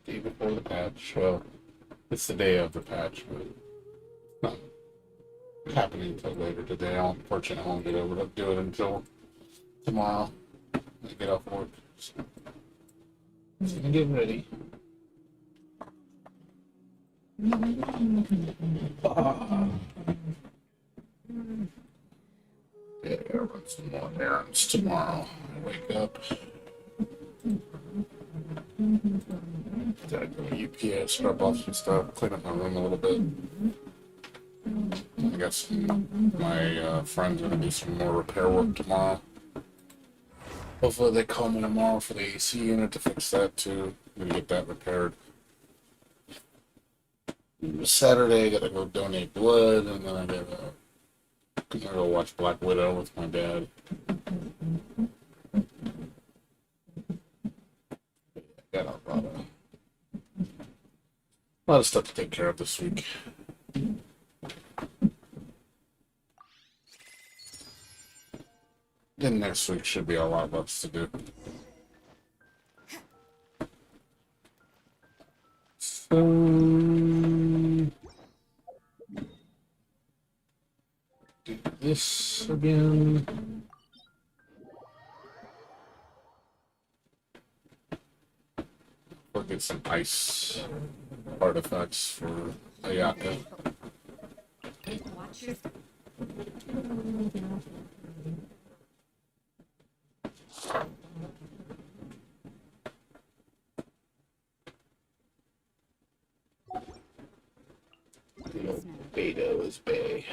Day before the patch. Well, it's the day of the patch, but not happening until later today. Unfortunately, I won't get over to do it until tomorrow. I get off work. So, just gonna get ready. Ah. Yeah, I gotta run some more errands tomorrow. I wake up. Gotta go to UPS, drop off some stuff, clean up my room a little bit. I got my friends are gonna do some more repair work tomorrow. Hopefully they call me tomorrow for the AC unit to fix that too. I'm gonna get that repaired. Saturday I gotta go donate blood, and then I'm gonna go watch Black Widow with my dad. Got a lot of stuff to take care of this week. Then next week should be a lot less to do. So, do this again. We'll get some ice artifacts for Ayaka. The old Beto is Bay.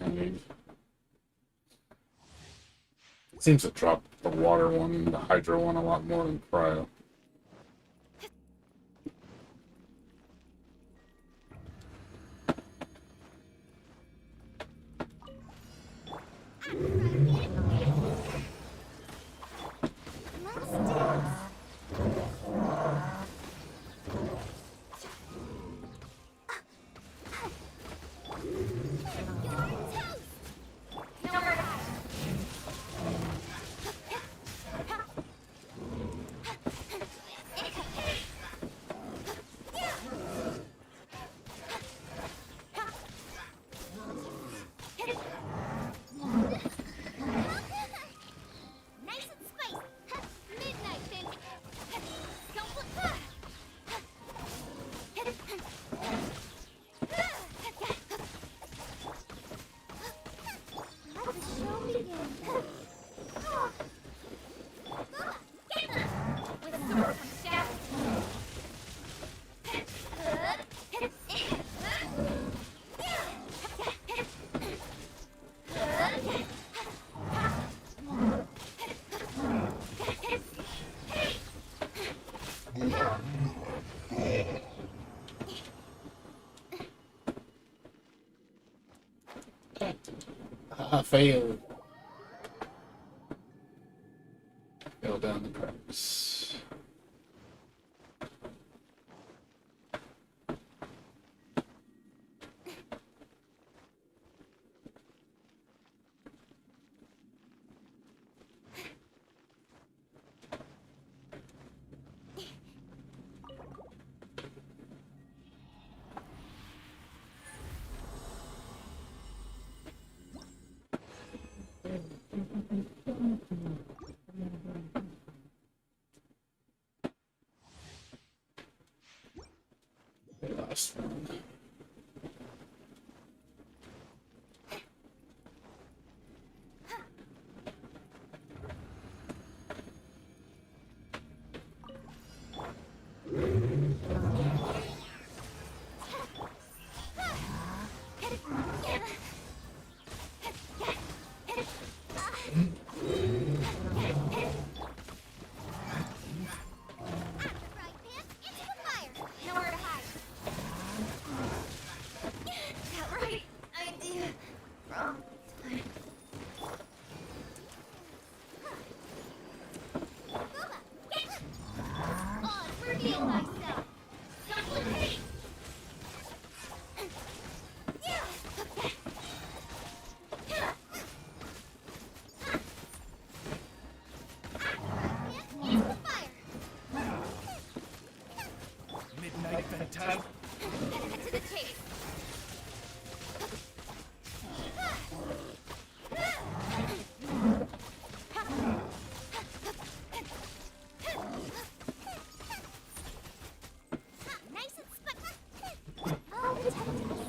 I need. It seems to drop the water one and the hydro one a lot more than cryo. I failed. Fell down the cracks. Last one. Time. To the chase. Nice and spot. Oh, protect us.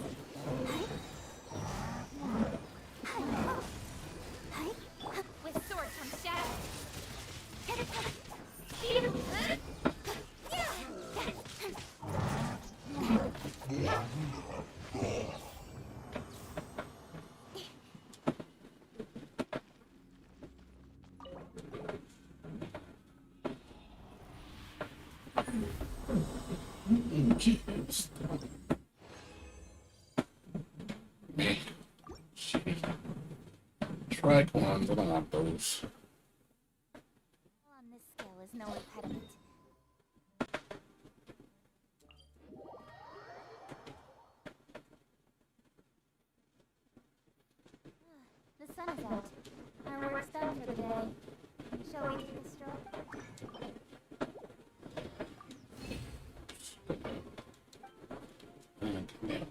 With sword comes shadow. Man, shitty. Tried ones, I don't want those. On this scale is no impediment. The sun is out. Our work's done for the day. Shall we take a stroll? And, yeah.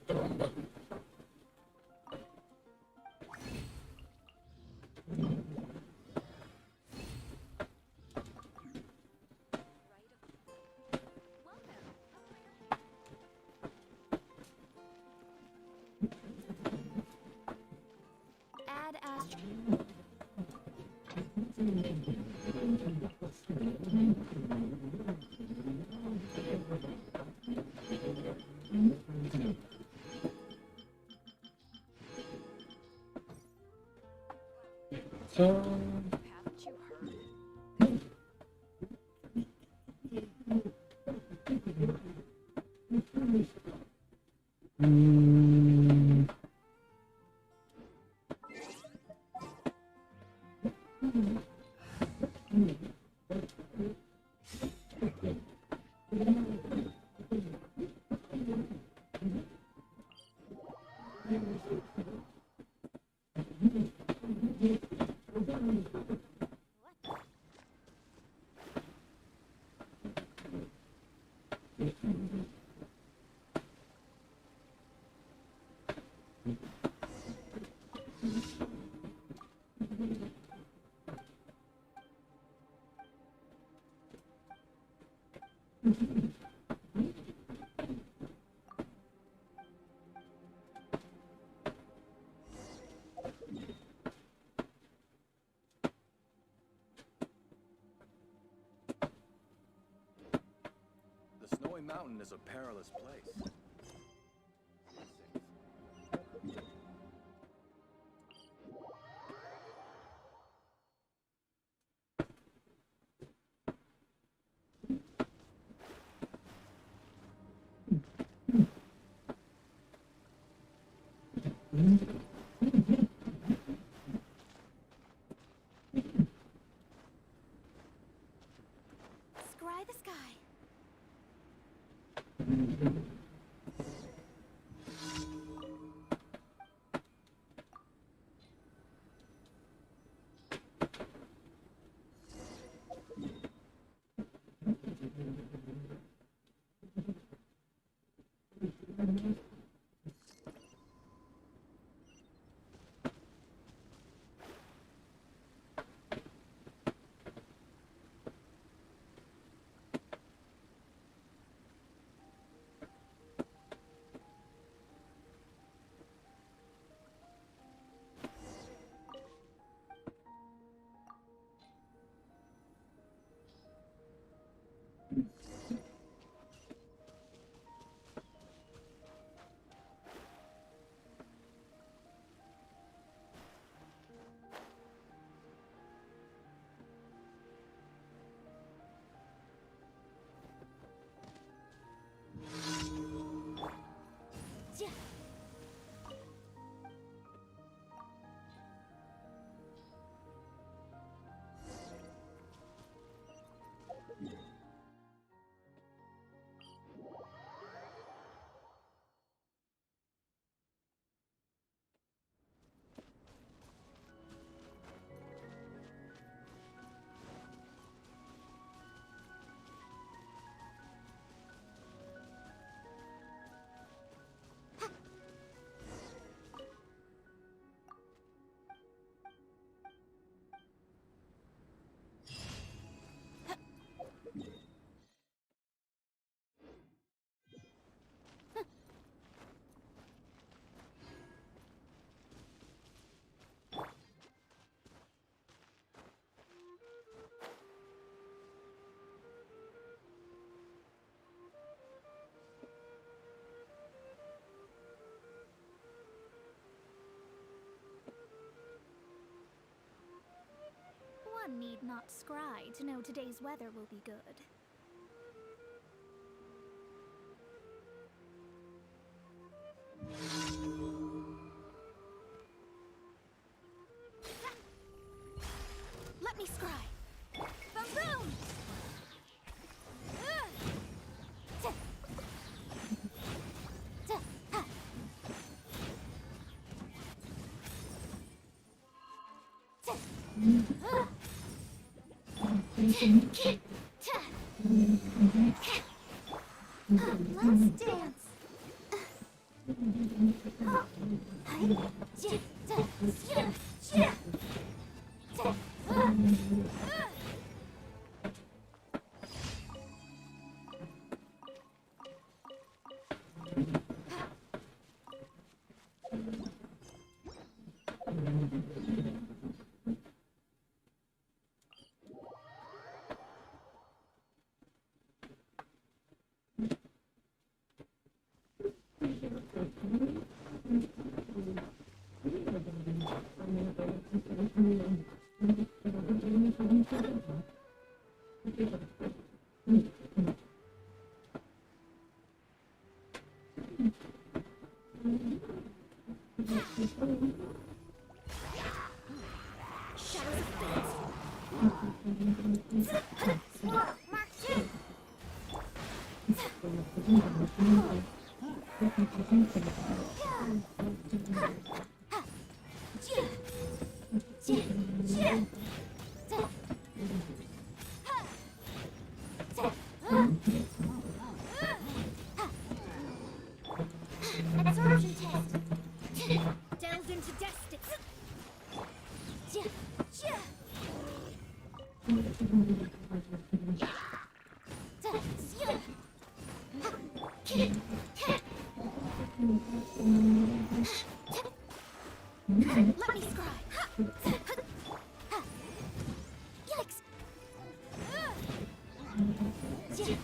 The wrong button. Add astro. Haven't you heard? Mm, The Snowy Mountain is a perilous place. Scry the sky. Yeah. One need not scry to know today's weather will be good. Let me scry. Boom boom! Let's dance. Shadows of fate. Mark 2. Absorption test. Delve into destiny. Let me scry. Yikes. Stay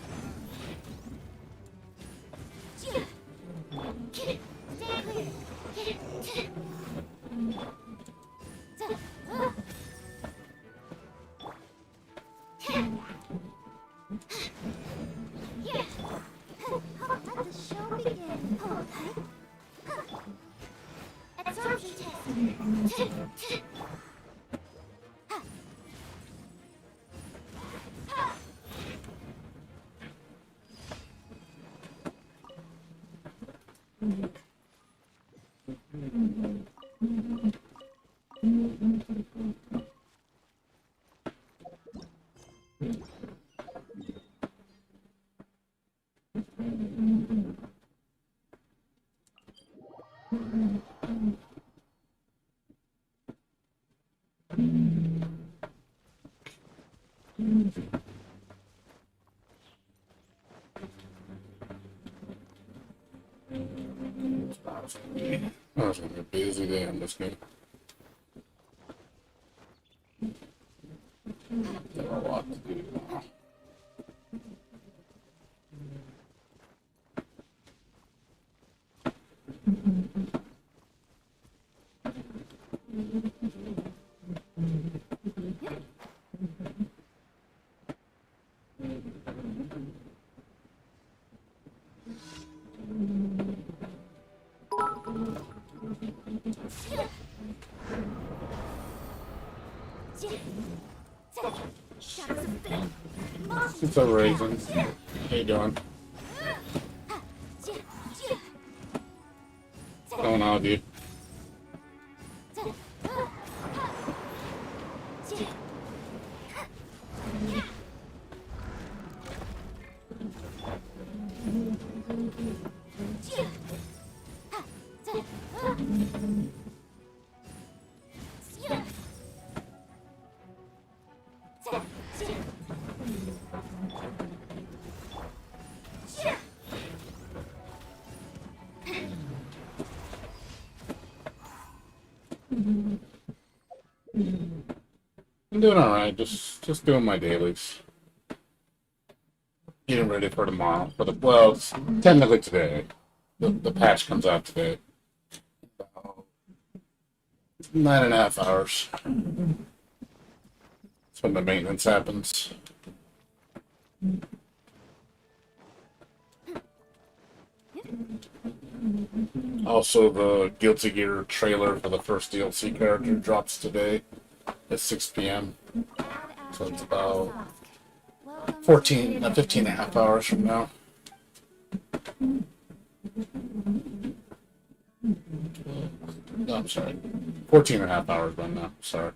clear. Yeah. Let the show begin. Absorption test. Oh, it's gonna be a busy day on this game. Got a lot to do tomorrow. Shadows of fate. What's up, Raisin? How you doing? What's going on with you? I'm doing alright, just doing my dailies. Getting ready for tomorrow. Well, it's technically today. The patch comes out today. About 9.5 hours. That's when the maintenance happens. Also, the Guilty Gear trailer for the first DLC character drops today at 6 p.m. So it's about 15 and a half hours from now. No, I'm sorry. 14 and a half hours by now. Sorry.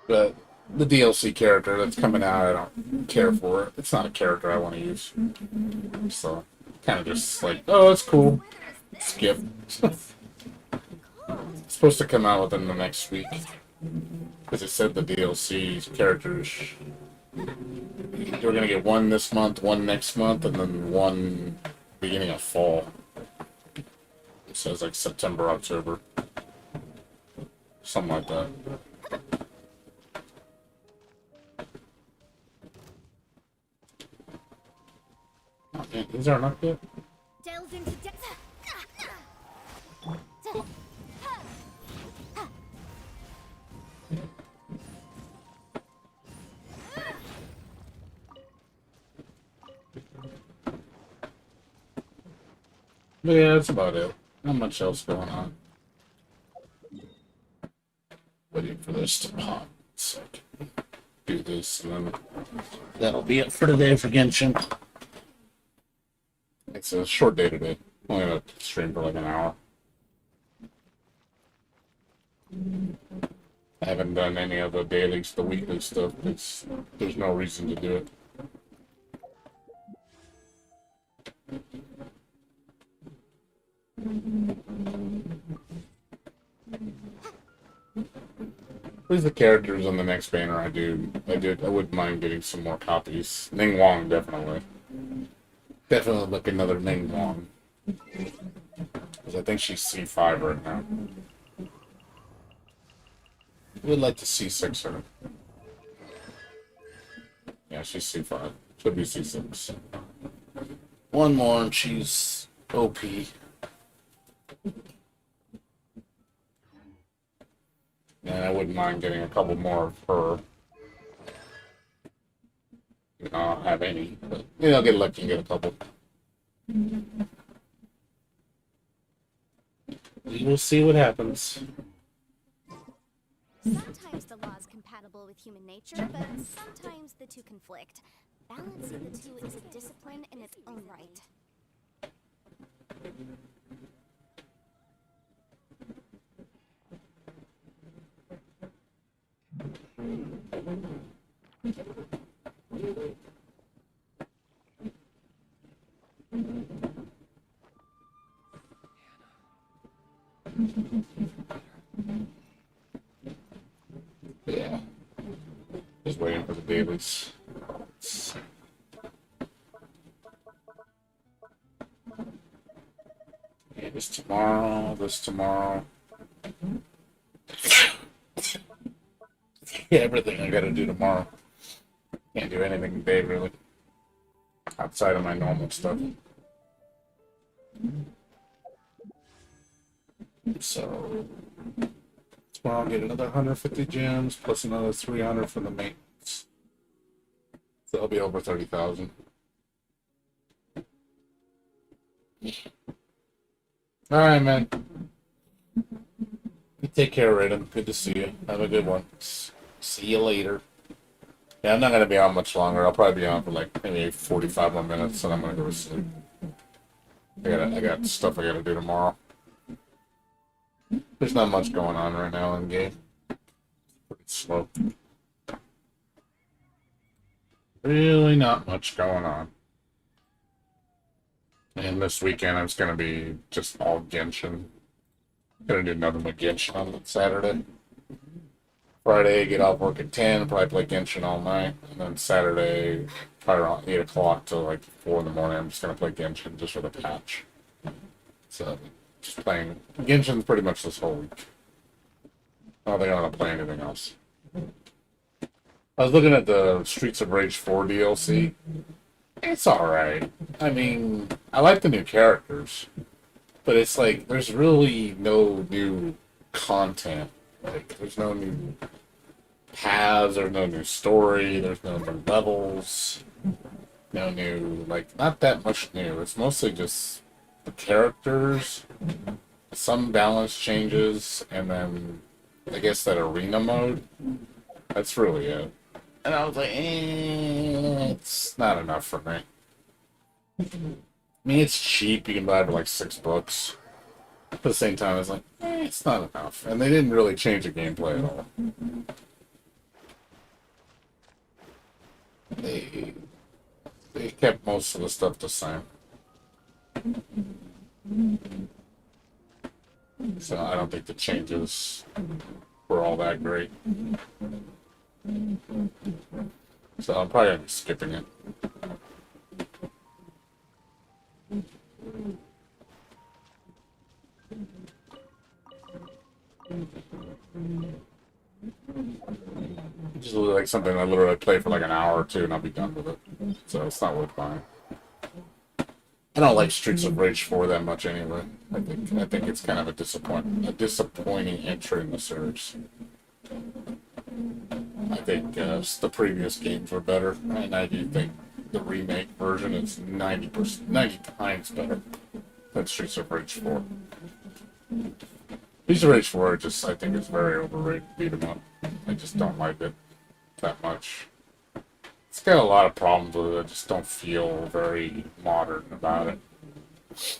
But the DLC character that's coming out, I don't care for it. It's not a character I want to use. So, kind of just like, oh, it's cool. Skip. It's supposed to come out within the next week. Because it said the DLC characters, you're going to get one this month, one next month, and then one beginning of fall. It says like September, October. Something like that. These aren't up yet? Delves into depth. But yeah, that's about it. Not much else going on. Waiting for this to pop so I can do this, and then that'll be it for today for Genshin. It's a short day today. Only gonna stream for like an hour. I haven't done any of the dailies, the weekly stuff. There's no reason to do it. At least the characters on the next banner I wouldn't mind getting some more copies. Ning Wong, definitely. Definitely look another Ning Wong. Because I think she's C5 right now. We'd like to C6 her. Yeah, she's C5. Should be C6. One more and she's OP. And I wouldn't mind getting a couple more of her. I don't have any, but I'll get lucky and get a couple. We will see what happens. Sometimes the law is compatible with human nature, but sometimes the two conflict. Balancing the two is a discipline in its own right. Yeah. Just waiting for the dailies. Yeah, this tomorrow. Yeah, everything I gotta do tomorrow. Can't do anything today, really. Outside of my normal stuff. So, tomorrow I'll get another 150 gems, plus another 300 for the maintenance. So that'll be over 30,000. Alright, man. You take care, Raiden. Good to see you. Have a good one. See you later. Yeah, I'm not gonna be on much longer. I'll probably be on for like maybe 45 more minutes, and I'm gonna go to sleep. I got stuff I gotta do tomorrow. There's not much going on right now in the game. Pretty slow. Really not much going on. And this weekend it's gonna be just all Genshin. Gonna do nothing but Genshin on Saturday. Friday, get off work at 10, probably play Genshin all night. And then Saturday, probably around 8 o'clock till like 4 in the morning, I'm just gonna play Genshin just for the patch. So, just playing Genshin pretty much this whole week. I don't think I'm gonna play anything else. I was looking at the Streets of Rage 4 DLC. It's alright. I mean, I like the new characters. But it's like, there's really no new content. Like, there's no new paths, there's no new story, there's no new levels, no new, like, not that much new. It's mostly just the characters, some balance changes, and then I guess that arena mode. That's really it. And I was like, it's not enough for me. I mean, it's cheap. You can buy it for like $6. At the same time, it's like, it's not enough. And they didn't really change the gameplay at all. They kept most of the stuff the same. So I don't think the changes were all that great. So I'm probably gonna be skipping it. Just like something I literally play for like an hour or two and I'll be done with it. So it's not worth buying. I don't like Streets of Rage 4 that much anyway. I think it's kind of a disappointing entry in the series. I think the previous games were better, and I do think the remake version is 90 times better than Streets of Rage 4. Streets of Rage 4 I think is very overrated, beat 'em up. I just don't like it that much. It's got a lot of problems with it. I just don't feel very modern about it.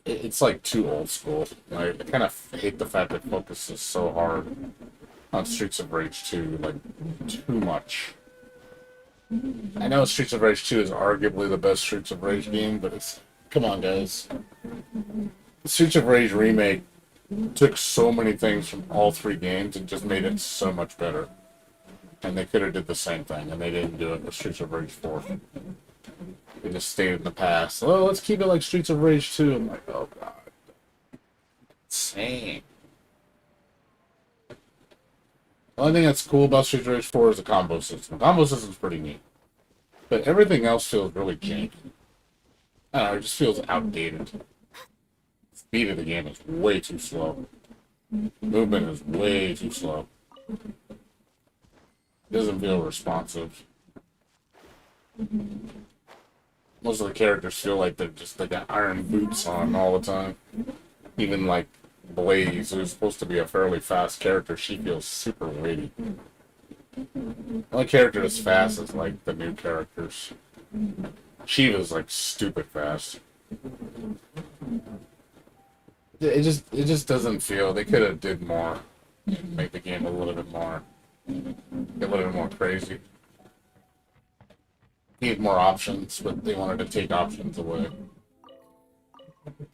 It's like too old school. I kind of hate the fact that it focuses so hard on Streets of Rage 2, like, too much. I know Streets of Rage 2 is arguably the best Streets of Rage game, but it's... Come on, guys. The Streets of Rage remake took so many things from all three games and just made it so much better. And they could have did the same thing, and they didn't do it with Streets of Rage 4. They just stayed in the past. Oh, let's keep it like Streets of Rage 2. I'm like, oh god. Insane. The only thing that's cool about Streets of Rage 4 is the combo system. The combo system's pretty neat. But everything else feels really janky. I don't know, it just feels outdated. The speed of the game is way too slow. Movement is way too slow. It doesn't feel responsive. Most of the characters feel like they got iron boots on all the time. Even like Blaze, who's supposed to be a fairly fast character, she feels super weighty. The only character that's fast is like the new characters. Shiva's like stupid fast. It just doesn't feel. They could have did more, make the game a little bit more crazy. Need more options, but they wanted to take options away.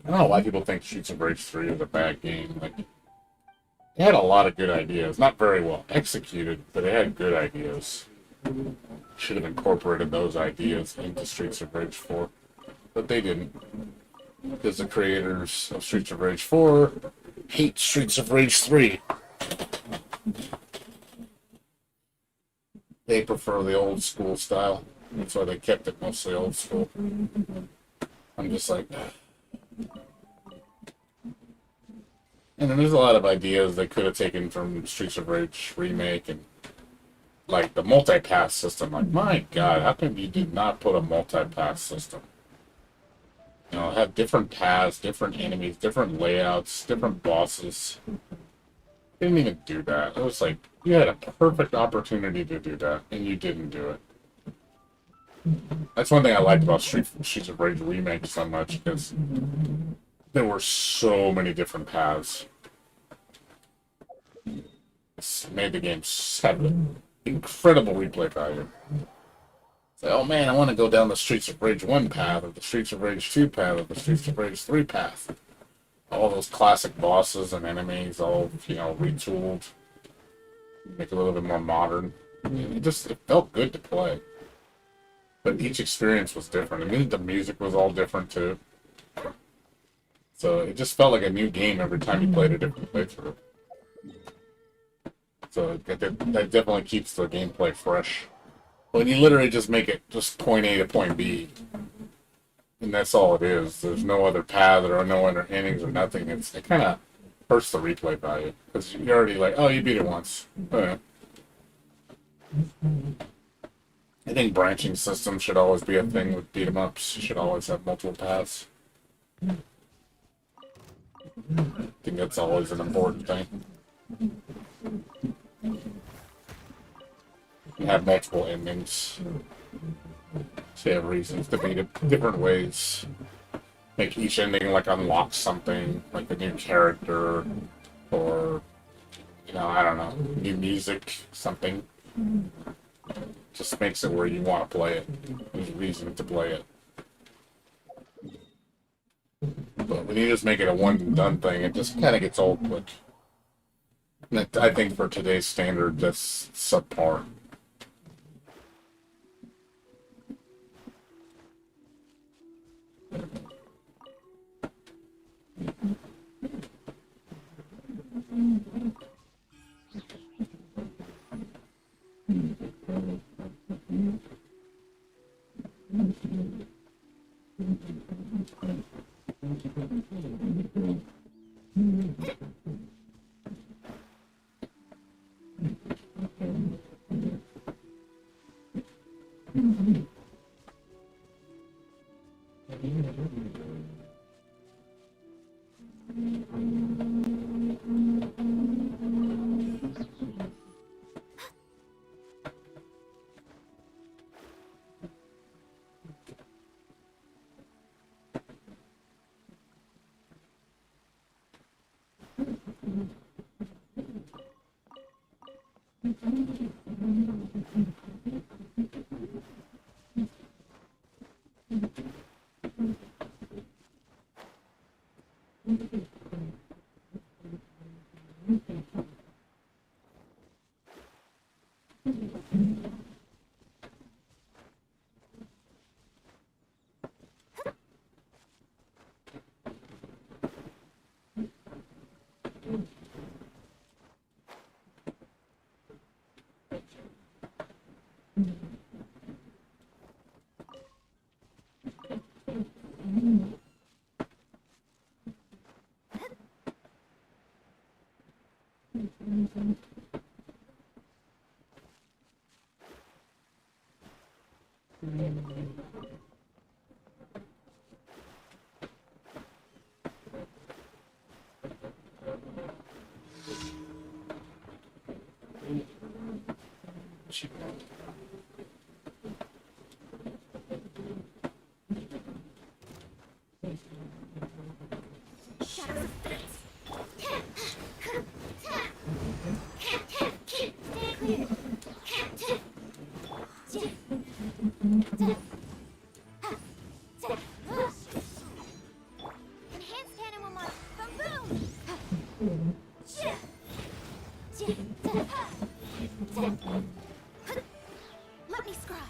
I don't know why people think Streets of Rage 3 is a bad game. Like, it had a lot of good ideas. Not very well executed, but it had good ideas. Should have incorporated those ideas into Streets of Rage 4. But they didn't. Because the creators of Streets of Rage 4 hate Streets of Rage 3. They prefer the old school style. That's why they kept it mostly old school. I'm just like... And then there's a lot of ideas they could have taken from Streets of Rage Remake, and like the multi-pass system. Like, my god, how come you did not put a multi-pass system? You know, have different paths, different enemies, different layouts, different bosses. They didn't even do that. It was like, you had a perfect opportunity to do that, and you didn't do it. That's one thing I liked about Streets of Rage Remake so much, because there were so many different paths. It made the game have incredible replay value. Say, oh man, I want to go down the Streets of Rage 1 path, or the Streets of Rage 2 path, or the Streets of Rage 3 path. All those classic bosses and enemies, all, you know, retooled. Make it a little bit more modern. It felt good to play. But each experience was different. I mean, the music was all different too. So it just felt like a new game every time you played a different playthrough. So that definitely keeps the gameplay fresh. When you literally just make it just point A to point B, and that's all it is. There's no other path or no other endings or nothing. It kind of hurts the replay value because you're already like, oh, you beat it once. I think branching systems should always be a thing with beat 'em ups. You should always have multiple paths. I think that's always an important thing. You have multiple endings. So you have reasons to beat it different ways. Make each ending like unlock something, like a new character, or, you know, I don't know, new music, something. Just makes it where you want to play it. There's a reason to play it. But when you just make it a one and done thing, it just kind of gets old quick. And I think for today's standard, that's subpar. Enhanced animal mark from boom. Let me scry.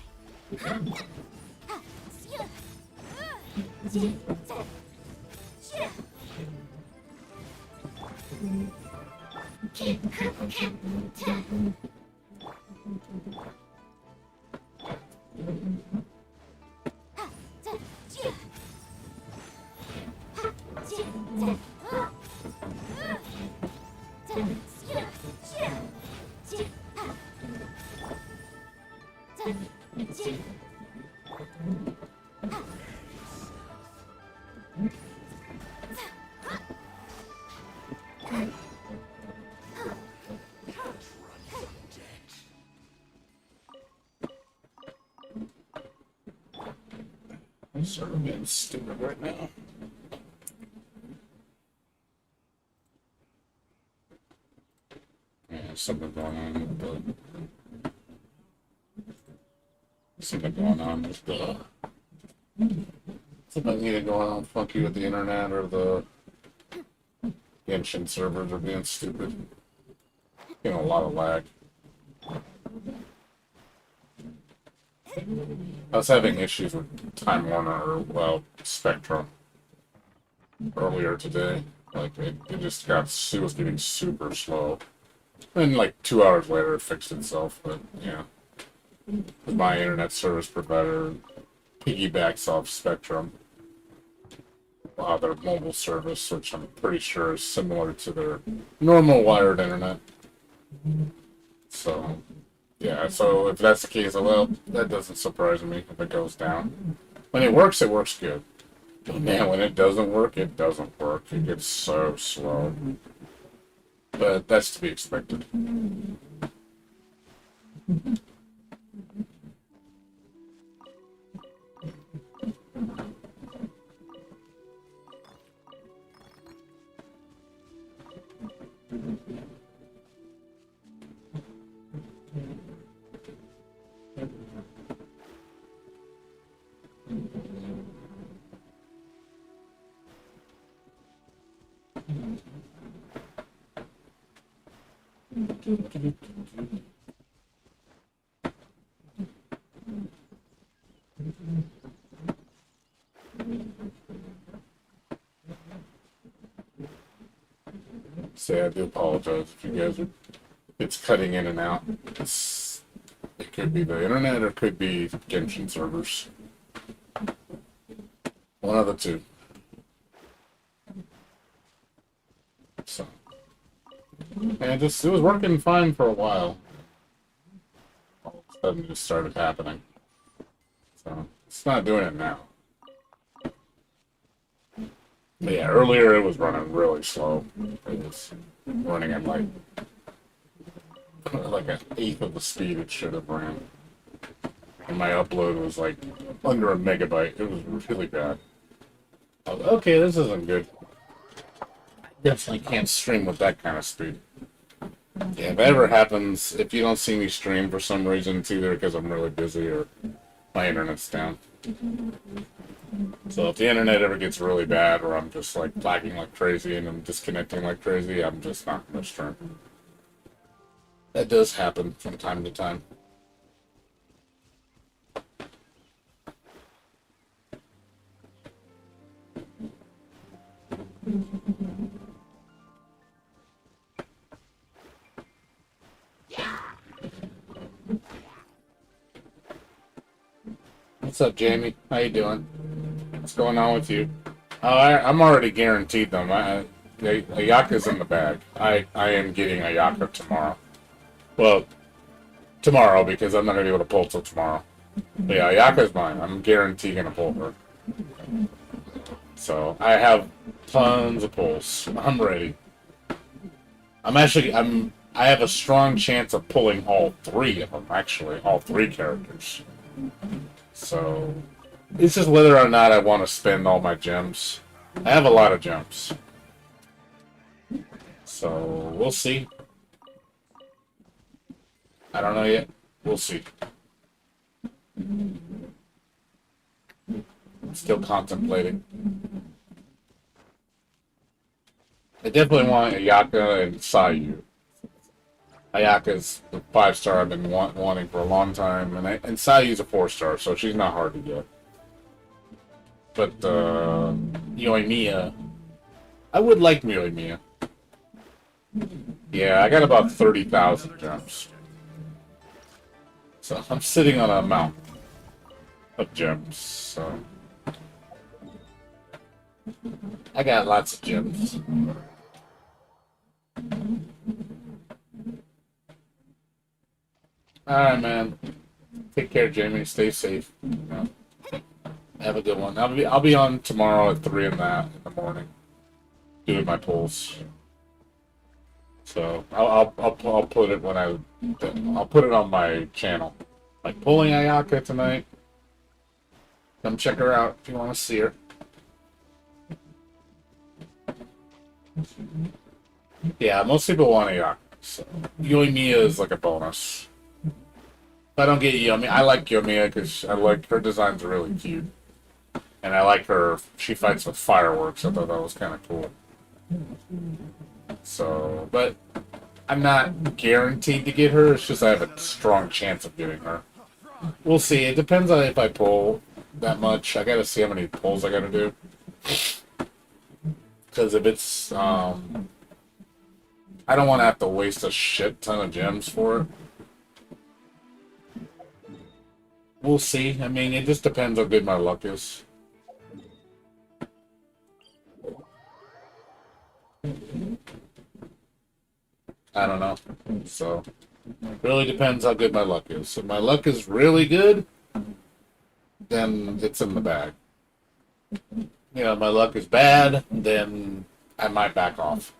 I'm sort of being stupid right now. Yeah, something going on with something either going on funky with the internet or the Genshin servers are being stupid. Getting a lot of lag. I was having issues with Time Warner or, well, Spectrum earlier today. Like, it just got, it was getting super slow. And like 2 hours later it fixed itself, but yeah. With my internet service provider piggybacks off Spectrum. Their mobile service, which I'm pretty sure is similar to their normal wired internet. So, yeah, so if that's the case, well, that doesn't surprise me if it goes down. When it works good. But man, when it doesn't work, it doesn't work. It gets so slow. But that's to be expected. Say I do apologize if you guys are. It's cutting in and out. It could be the internet or it could be Genshin servers. One of the two. So, and it was working fine for a while. All of a sudden, it just started happening. So it's not doing it now. But yeah, earlier it was running really slow. It was running at like an eighth of the speed it should have ran. And my upload was like under a megabyte. It was really bad. I was, okay, this isn't good. Definitely can't stream with that kind of speed. Yeah, if that ever happens, if you don't see me stream for some reason, it's either because I'm really busy or my internet's down. So if the internet ever gets really bad or I'm just like lagging like crazy and I'm disconnecting like crazy, I'm just not going to stream. That does happen from time to time. What's up, Jamie? How you doing? What's going on with you? Oh, I'm already guaranteed them. Ayaka's in the bag. I am getting Ayaka tomorrow. Well, tomorrow because I'm not gonna be able to pull till tomorrow. But yeah, Ayaka's mine. I'm guaranteed gonna pull her. So I have tons of pulls. I'm ready. I have a strong chance of pulling all three of them. Actually, all three characters. So it's just whether or not I want to spend all my gems. I have a lot of gems. So we'll see. I don't know yet. We'll see. Still contemplating. I definitely want Ayaka and Sayu. Ayaka's the 5-star I've been wanting for a long time, and Sayu's a 4-star, so she's not hard to get. But Yoimiya, I would like Yoimiya. Yeah, I got about 30,000 gems, so I'm sitting on a mountain of gems. So I got lots of gems. Alright, man. Take care, Jamie. Stay safe. Have a good one. I'll be on tomorrow at 3 in the morning, doing my pulls. So I'll put it I'll put it on my channel. Like pulling Ayaka tonight. Come check her out if you want to see her. Yeah, most people want Ayaka. So Yoimiya is like a bonus. If I don't get Yoimiya, I like Yoimiya because I like her designs are really cute. And I like her, she fights with fireworks. I thought that was kind of cool. So, but I'm not guaranteed to get her. It's just I have a strong chance of getting her. We'll see. It depends on if I pull that much. I gotta see how many pulls I gotta do. Because if it's, I don't want to have to waste a shit ton of gems for it. We'll see. I mean, it just depends how good my luck is. I don't know. So, really depends how good my luck is. If my luck is really good, then it's in the bag. You know, if my luck is bad, then I might back off.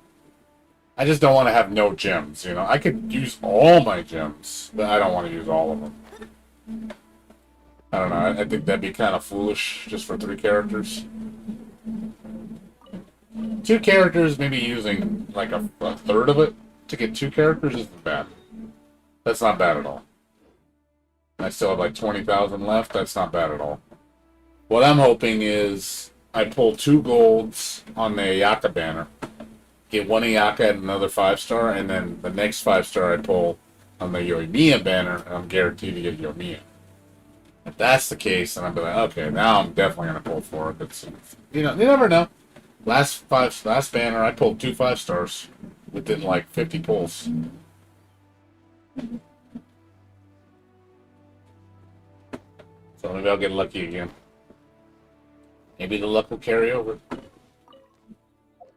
I just don't want to have no gems, you know. I could use all my gems, but I don't want to use all of them. I don't know. I think that'd be kind of foolish just for 3 characters. 2 characters, maybe using like a third of it to get 2 characters isn't bad. That's not bad at all. I still have like 20,000 left. That's not bad at all. What I'm hoping is I pull 2 golds on the Ayaka banner, get 1 Ayaka and another 5-star, and then the next 5-star I pull on the Yoimiya banner, and I'm guaranteed to get Yoimiya. If that's the case, then I'll be like, okay, now I'm definitely gonna pull for it. But you know, you never know. Last banner, I pulled 2 5-stars within like 50 pulls. So maybe I'll get lucky again. Maybe the luck will carry over.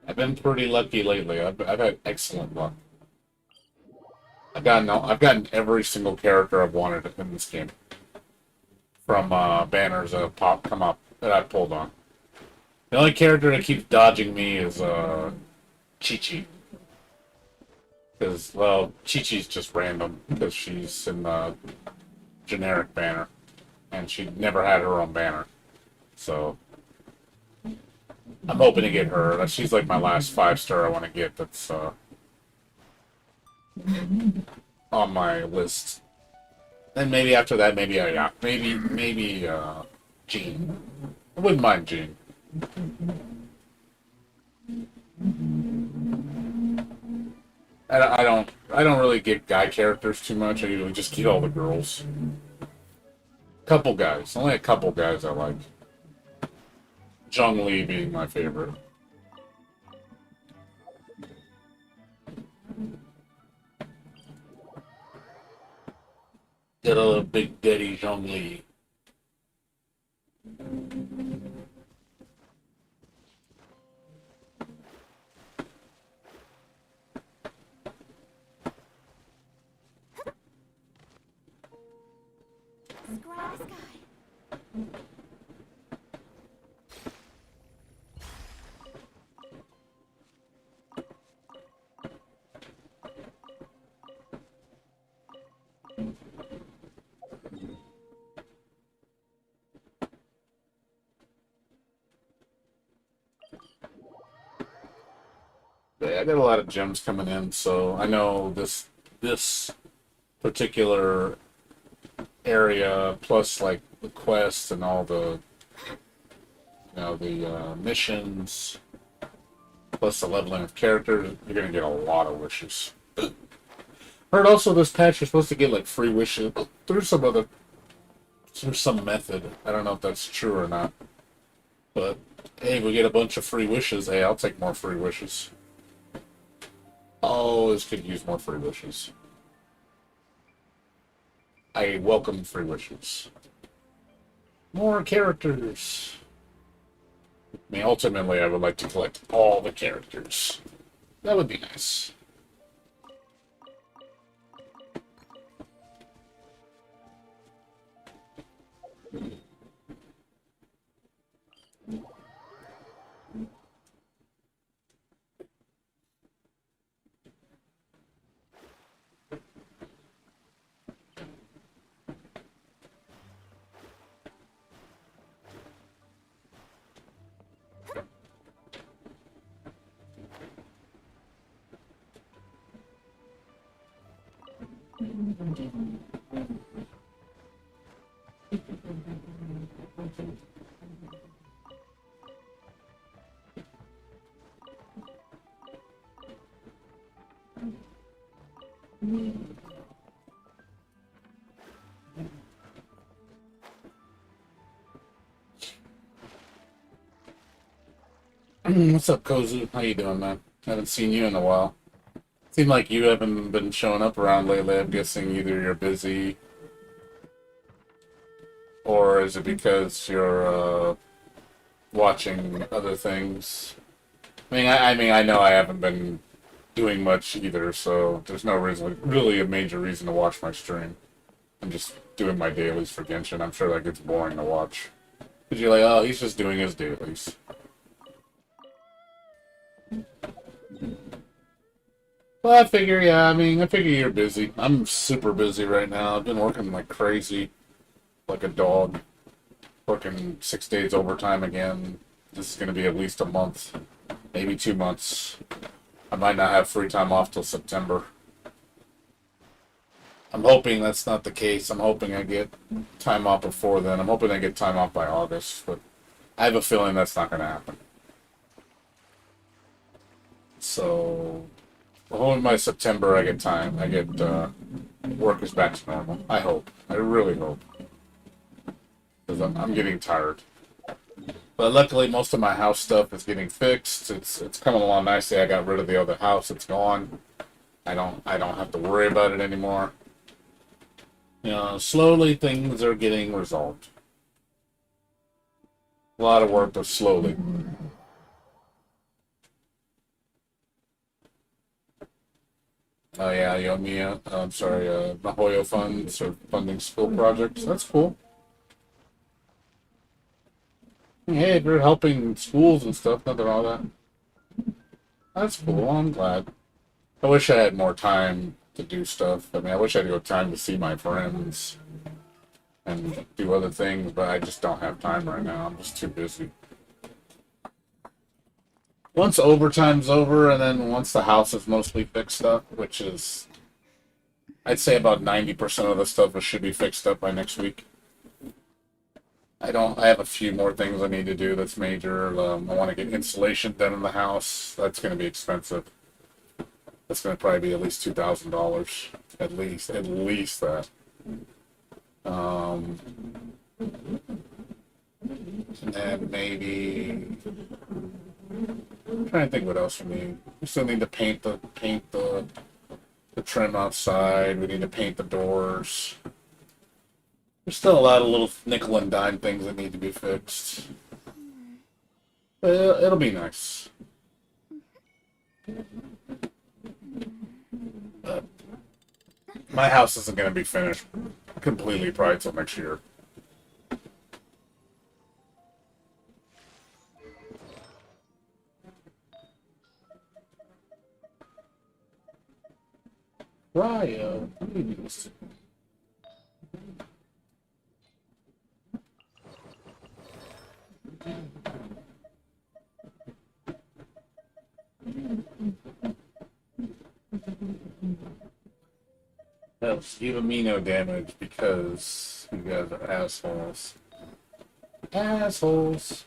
I've been pretty lucky lately. I've had excellent luck. I've gotten every single character I've wanted in this game. from banners that come up that I pulled on. The only character that keeps dodging me is Chi-Chi. Because, well, Chi-Chi's just random because she's in the generic banner. And she never had her own banner. So, I'm hoping to get her. She's like my last 5-star I want to get that's on my list. And maybe after that, maybe Jean. I wouldn't mind Jean. I don't really get guy characters too much. I usually just get all the girls. Couple guys, only a couple guys I like. Zhongli being my favorite. Get a little big daddy Zhongli. Scry the sky. Yeah, I got a lot of gems coming in, so I know this particular area plus like the quests and all the the missions plus the leveling of characters, you're gonna get a lot of wishes. Heard also this patch you're supposed to get like free wishes through some method. I don't know if that's true or not, but hey, we get a bunch of free wishes. Hey, I'll take more free wishes. Always could use more free wishes. I welcome free wishes. More characters. I mean, ultimately, I would like to collect all the characters. That would be nice. What's up, Kozu? How you doing, man? Haven't seen you in a while. Seems like you haven't been showing up around lately. I'm guessing either you're busy, or is it because you're watching other things? I know I haven't been doing much either, so there's no reason, really a major reason to watch my stream. I'm just doing my dailies for Genshin. I'm sure that gets boring to watch. Because you're like, oh, he's just doing his dailies. Well, I figure, yeah, I figure you're busy. I'm super busy right now. I've been working like crazy, like a dog. Working 6 days overtime again. This is going to be at least a month, maybe 2 months. I might not have free time off till September. I'm hoping that's not the case. I'm hoping I get time off before then. I'm hoping I get time off by August, but I have a feeling that's not going to happen. So, hoping by September I get time. I get work is back to normal. I hope. I really hope. Because I'm getting tired. But luckily, most of my house stuff is getting fixed. It's coming along nicely. I got rid of the other house. It's gone. I don't have to worry about it anymore. Slowly things are getting resolved. A lot of work, but slowly. Oh yeah, Yomiya. I'm sorry, Nahoyo funds or funding school projects. That's cool. Hey, if you're helping schools and stuff, nothing wrong with that. That's cool. I'm glad. I wish I had more time to do stuff. I mean, I wish I had more time to see my friends and do other things, but I just don't have time right now. I'm just too busy. Once overtime's over, and then once the house is mostly fixed up, which is, I'd say about 90% of the stuff should be fixed up by next week. I have a few more things I need to do that's major. I want to get insulation done in the house. That's going to be expensive. That's going to probably be at least $2,000. At least that. Um, and then maybe I'm trying to think what else we need. We still need to paint the trim outside. We need to paint the doors. There's still a lot of little nickel and dime things that need to be fixed. But it'll be nice. But my house isn't going to be finished completely probably till next year. Ryo, what do you do? Helps giving me no damage because you guys are assholes. Assholes.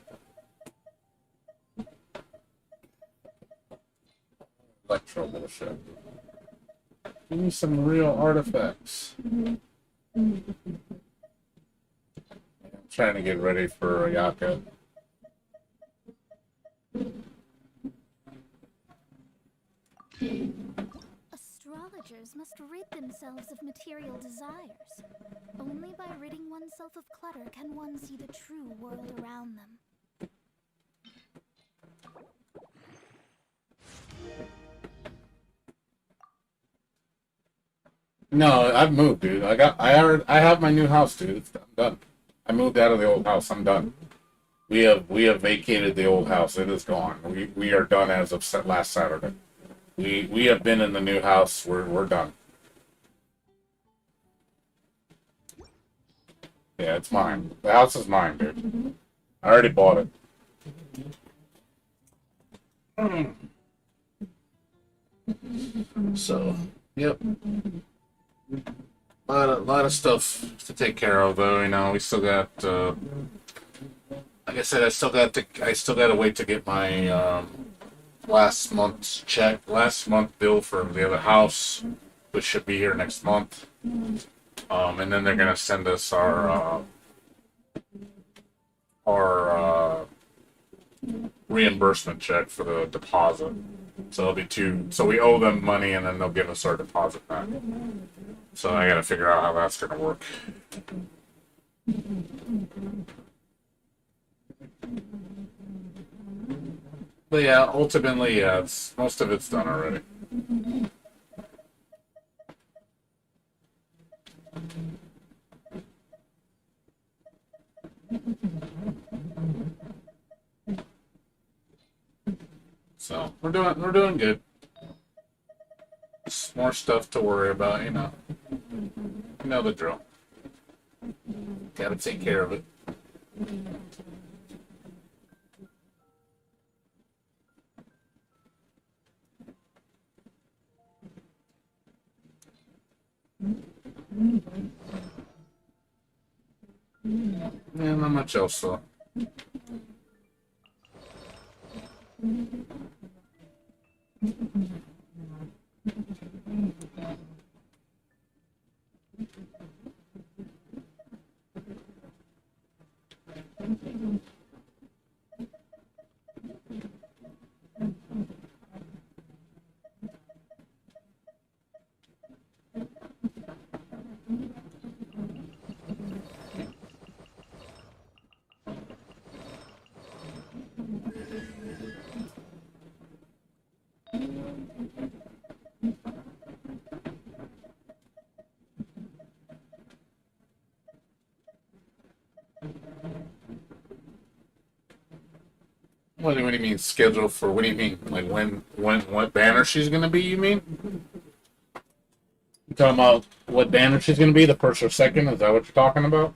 Electro bullshit. Give me some real artifacts. I'm trying to get ready for Ayaka. Astrologers must rid themselves of material desires. Only by ridding oneself of clutter can one see the true world around them. No, I've moved, dude. I have my new house, dude. I'm done. I moved out of the old house. I'm done. We have vacated the old house. It is gone. We are done as of last Saturday. We have been in the new house. We're done. Yeah, it's mine. The house is mine, dude. I already bought it. So, yep. Lot of stuff to take care of, though. You know, we still got. Like I said, I still got to wait to get my last month's last month bill for the other house, which should be here next month. And then they're gonna send us our reimbursement check for the deposit. So it'll be two. So we owe them money, and then they'll give us our deposit back. So I got to figure out how that's gonna work. But yeah, ultimately, yeah, most of it's done already. So we're doing good. Just more stuff to worry about, you know. You know the drill. Gotta take care of it. Yeah, not much else though. What do you mean schedule for? What do you mean? Like what banner she's gonna be? You mean? You talking about what banner she's gonna be? The first or second? Is that what you're talking about?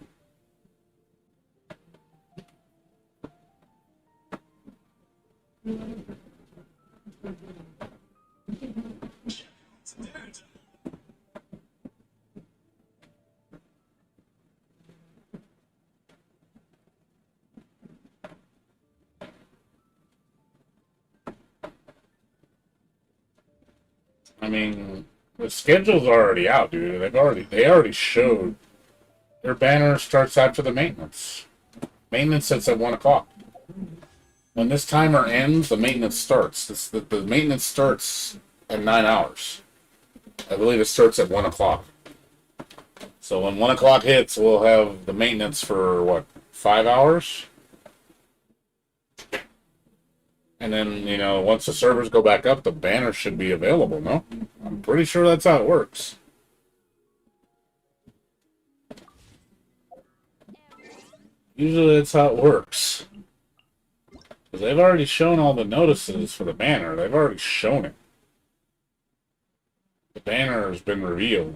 I mean, the schedule's already out, dude. They already showed their banner starts after the maintenance. Maintenance sits at 1 o'clock. When this timer ends, the maintenance starts. The maintenance starts at 9 hours. I believe it starts at 1 o'clock. So when 1 o'clock hits, we'll have the maintenance for what, 5 hours? And then, once the servers go back up, the banner should be available, no? I'm pretty sure that's how it works. Usually that's how it works. Because they've already shown all the notices for the banner. They've already shown it. The banner has been revealed.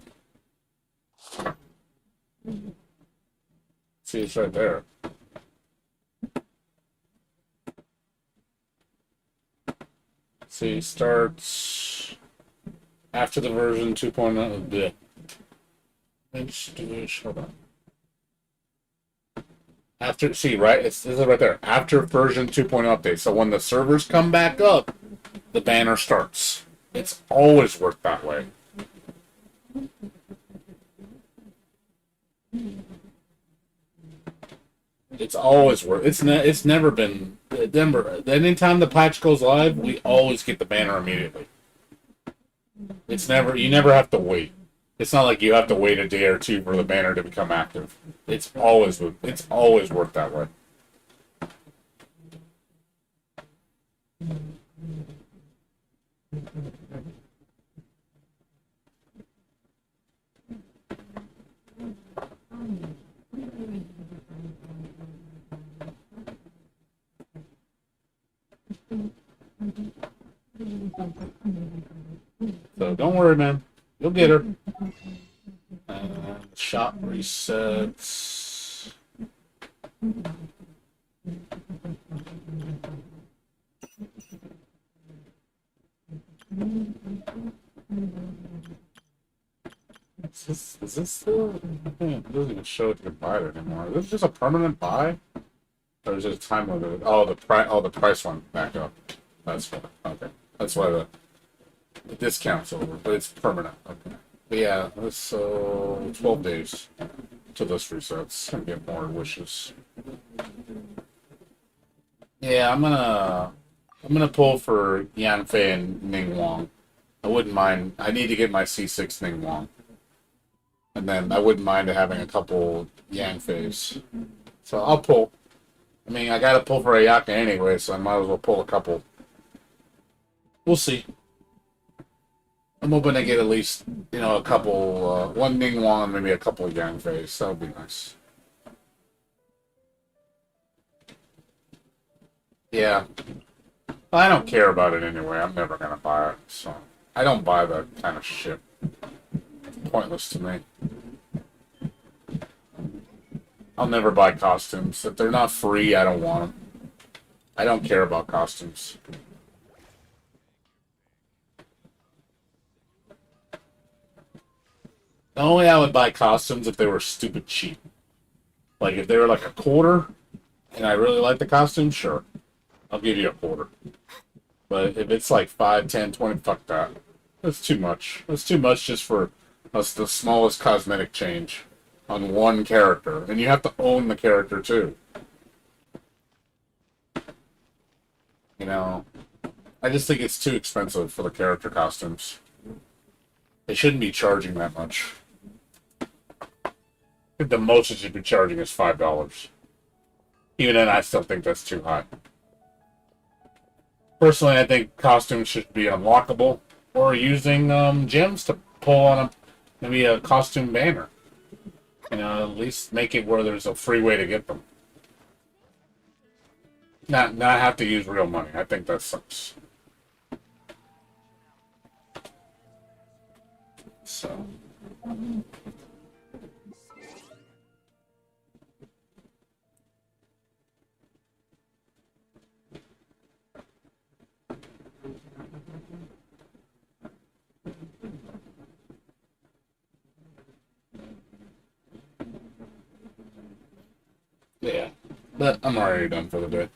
See, it's right there. See, starts after the version 2.0. Hold on. After, see, right? This is right there. After version 2.0 update. So when the servers come back up, the banner starts. It's always worked that way. It's always worked. It's never been. Anytime the patch goes live, we always get the banner immediately. You never have to wait. It's not like you have to wait a day or two for the banner to become active. It's always worked that way. So don't worry, man. You'll get her. Shop resets. Is this still? It doesn't even show if you can buy it anymore. Is this just a permanent buy? Or is it a time limit? Oh, the price went back up. That's why. Okay. That's why the discount's over, but it's permanent. Okay. But yeah, it's 12 days to this resets and get more wishes. Yeah, I'm gonna pull for Yanfei and Ning Wong. I wouldn't mind. I need to get my C6 Ning Wong. And then I wouldn't mind having a couple Yanfeis. So I'll pull. I mean, I gotta pull for Ayaka anyway, so I might as well pull a couple. We'll see. I'm hoping to get at least, a couple, one Ning Wong and maybe a couple of Yanfeis. That would be nice. Yeah. I don't care about it anyway. I'm never gonna buy it, so I don't buy that kind of shit. It's pointless to me. I'll never buy costumes. If they're not free, I don't want them. I don't care about costumes. Only I would buy costumes if they were stupid cheap. Like, if they were like a quarter, and I really like the costume, sure. I'll give you a quarter. But if it's like 5, 10, 20, fuck that. That's too much. That's too much just for us, the smallest cosmetic change on one character. And you have to own the character, too. I just think it's too expensive for the character costumes. They shouldn't be charging that much. I think the most it should be charging is $5. Even then, I still think that's too high. Personally, I think costumes should be unlockable, or using gems to pull on maybe a costume banner. At least make it where there's a free way to get them. Not have to use real money. I think that sucks. So. Yeah, but I'm already done for the day.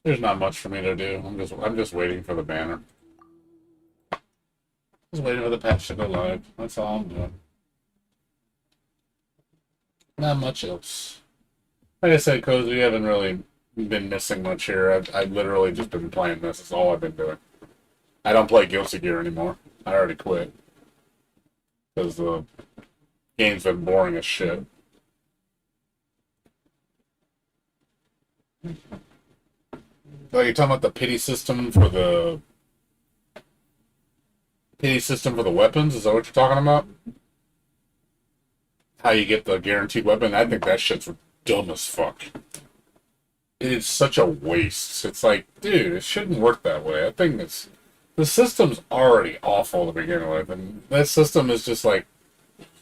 There's not much for me to do. I'm just waiting for the banner. Just waiting for the patch to go live. That's all I'm doing. Not much else. Like I said, Cozy, we haven't really been missing much here. I've literally just been playing this. That's all I've been doing. I don't play Guilty Gear anymore. I already quit because the game's been boring as shit. Oh, you're talking about the pity system for the weapons? Is that what you're talking about? How you get the guaranteed weapon? I think that shit's dumb as fuck. It is such a waste. It's like, dude, it shouldn't work that way. I think the system's already awful to begin with, and that system is just like,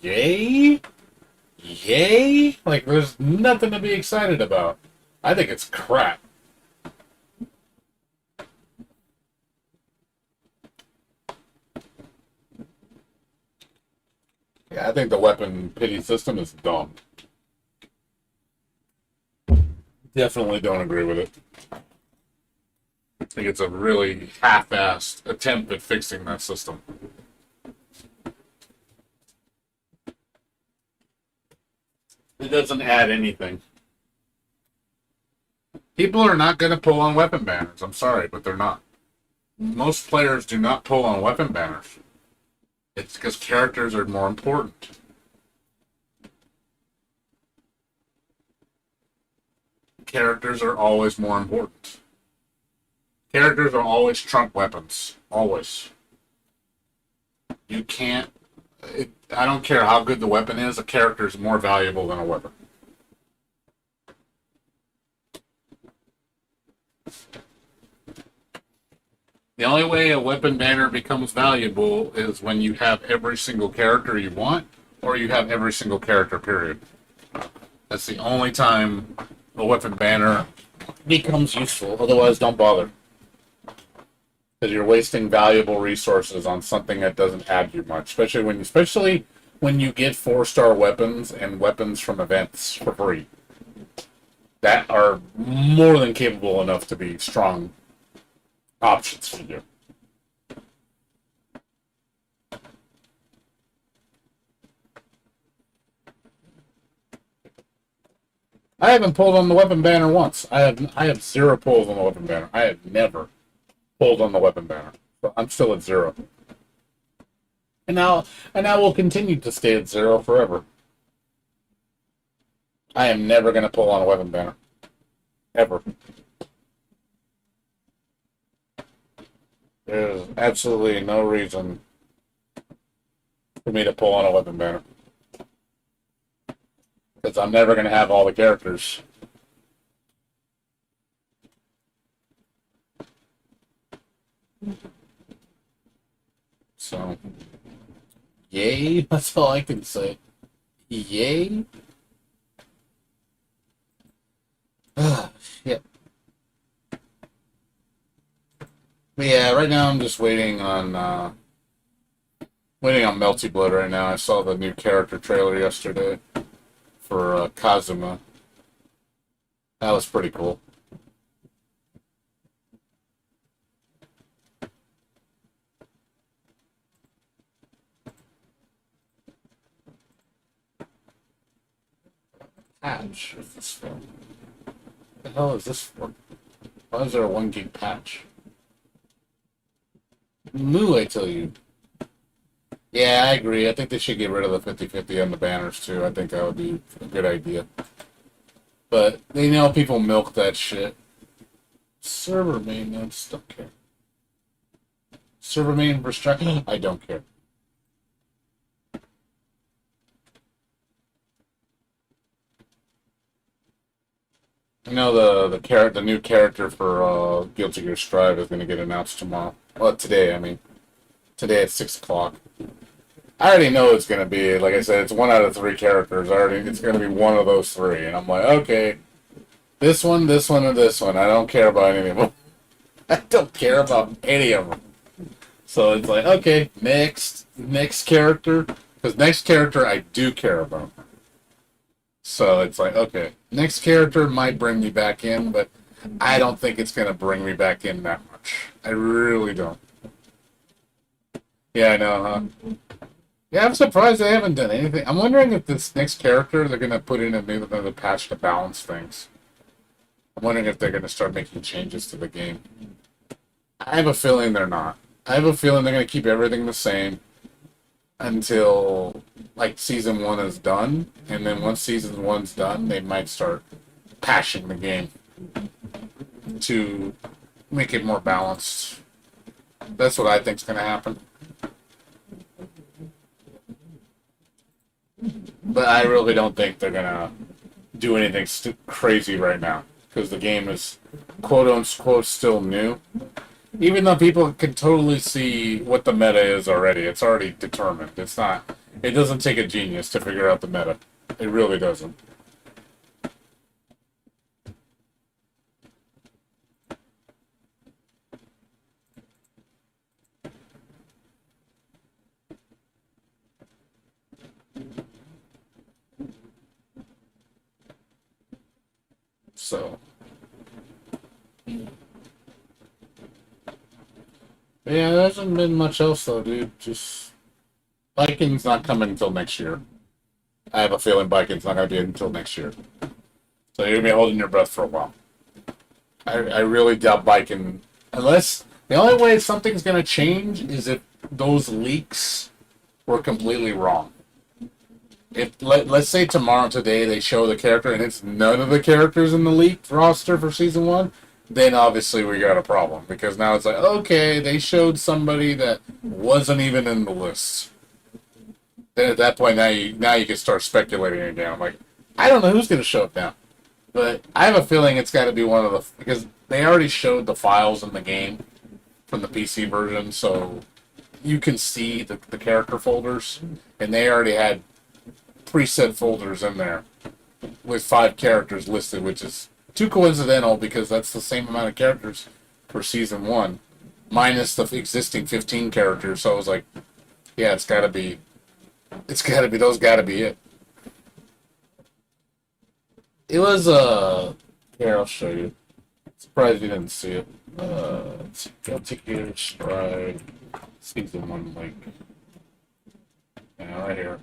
yay, yay. Like, there's nothing to be excited about. I think it's crap. Yeah, I think the weapon pity system is dumb. Definitely don't agree with it. I think it's a really half-assed attempt at fixing that system. It doesn't add anything. People are not going to pull on weapon banners. I'm sorry, but they're not. Most players do not pull on weapon banners. It's because characters are more important. Characters are always more important. Characters are always trump weapons. Always. You can't... I don't care how good the weapon is, a character is more valuable than a weapon. The only way a weapon banner becomes valuable is when you have every single character you want, or you have every single character, period. That's the only time a weapon banner becomes useful. Otherwise, don't bother. Because you're wasting valuable resources on something that doesn't add you much. Especially when you get 4-star weapons and weapons from events for free. That are more than capable enough to be strong options for you. I haven't pulled on the weapon banner once. I have 0 pulls on the weapon banner. I have never pulled on the weapon banner. So I'm still at 0. And I will continue to stay at 0 forever. I am never going to pull on a weapon banner. Ever. There's absolutely no reason for me to pull on a weapon banner. Because I'm never going to have all the characters. So, yay, that's all I can say. Yay. Yep. But yeah, right now I'm just waiting on Melty Blood right now. I saw the new character trailer yesterday for Kazuma. That was pretty cool. Patch. What's this for? What the hell is this for? Why is there a 1 gig patch? Moo, I tell you. Yeah, I agree. I think they should get rid of the 50-50 on the banners, too. I think that would be a good idea. But, they know people milk that shit. Server maintenance, don't care. Server main restriction, I don't care. You know the new character for Guilty Gear Strive is going to get announced tomorrow. Well, today, I mean. Today at 6 o'clock. I already know it's going to be, like I said, it's 1 out of 3 characters. It's going to be one of those 3. And I'm like, okay, this one, this one, and this one. I don't care about any of them. I don't care about any of them. So it's like, okay, next character. Because next character I do care about. So it's like, okay, next character might bring me back in, but I don't think it's going to bring me back in that much. I really don't. Yeah, I know, huh? Yeah, I'm surprised they haven't done anything. I'm wondering if this next character, they're going to put in another patch to balance things. I'm wondering if they're going to start making changes to the game. I have a feeling they're not. I have a feeling they're going to keep everything the same until, like, Season 1 is done. And then once Season 1's done, they might start patching the game to make it more balanced. That's what I think's going to happen. But I really don't think they're going to do anything crazy right now. Because the game is, quote-unquote, still new. Even though people can totally see what the meta is already. It's already determined. It's not... It doesn't take a genius to figure out the meta. It really doesn't. So... Yeah, there hasn't been much else though, dude. Just Viking's not coming until next year. I have a feeling Viking's not gonna be until next year. So you're gonna be holding your breath for a while. I really doubt Viking, unless the only way something's gonna change is if those leaks were completely wrong. If let's say today they show the character and it's none of the characters in the leaked roster for season 1. Then obviously we got a problem because now it's like, okay, they showed somebody that wasn't even in the list. Then at that point, now you can start speculating again. I'm like, I don't know who's going to show up now, but I have a feeling it's got to be one of the, because they already showed the files in the game from the PC version, so you can see the character folders, and they already had preset folders in there with 5 characters listed, which is too coincidental because that's the same amount of characters for season 1, minus the existing 15 characters. So I was like, yeah, those gotta be it. It was, here, I'll show you. Surprised you didn't see it. Let's see, Guilty Gear Strive, season 1 link. Yeah, right here.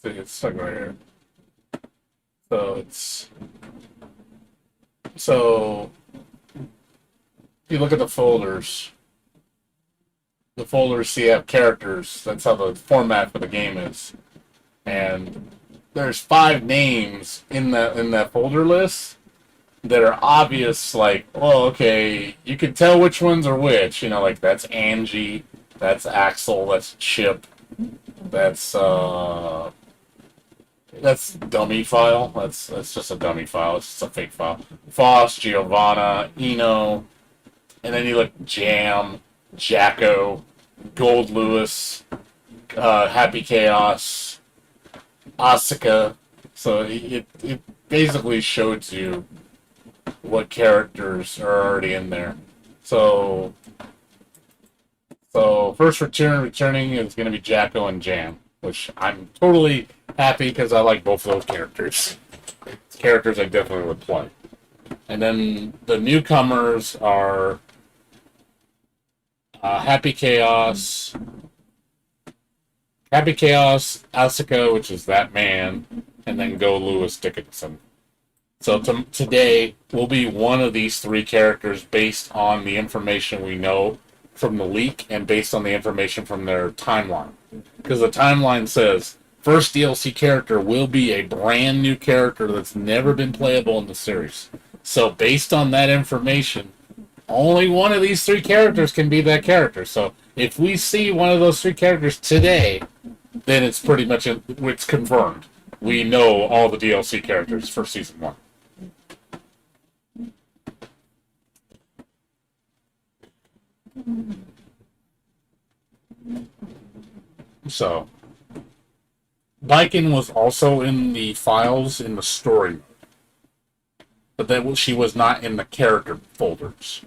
It's stuck right here. So if you look at the folders see have characters. That's how the format for the game is. And there's 5 names in that folder list that are obvious, like, well, okay, you can tell which ones are which, like that's Angie, that's Axel, that's Chip, that's dummy file. That's just a dummy file. It's just a fake file. Foss, Giovanna, Eno, and then you look Jam, Jacko, Gold Lewis, Happy Chaos, Asuka. So it basically shows you what characters are already in there. So first returning is going to be Jacko and Jam, which I'm totally happy because I like both of those characters. It's characters I definitely would play. And then the newcomers are Happy Chaos, Asuka, which is that man, and then Go Lewis Dickinson. So today will be one of these 3 characters based on the information we know from the leak and based on the information from their timeline. Because the timeline says first DLC character will be a brand new character that's never been playable in the series. So based on that information, only one of these 3 characters can be that character. So if we see one of those 3 characters today, then it's pretty much it's confirmed. We know all the DLC characters for season 1. So, Baiken was also in the files in the story, but that she was not in the character folders.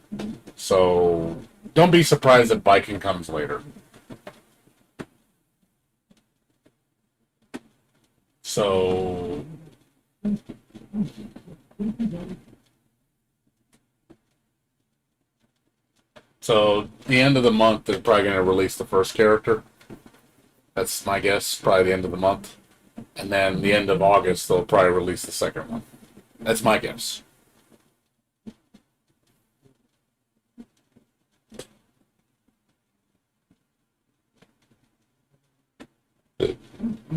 So, don't be surprised that Baiken comes later. So, the end of the month, they're probably going to release the first character. That's my guess, probably the end of the month. And then the end of August, they'll probably release the second one. That's my guess.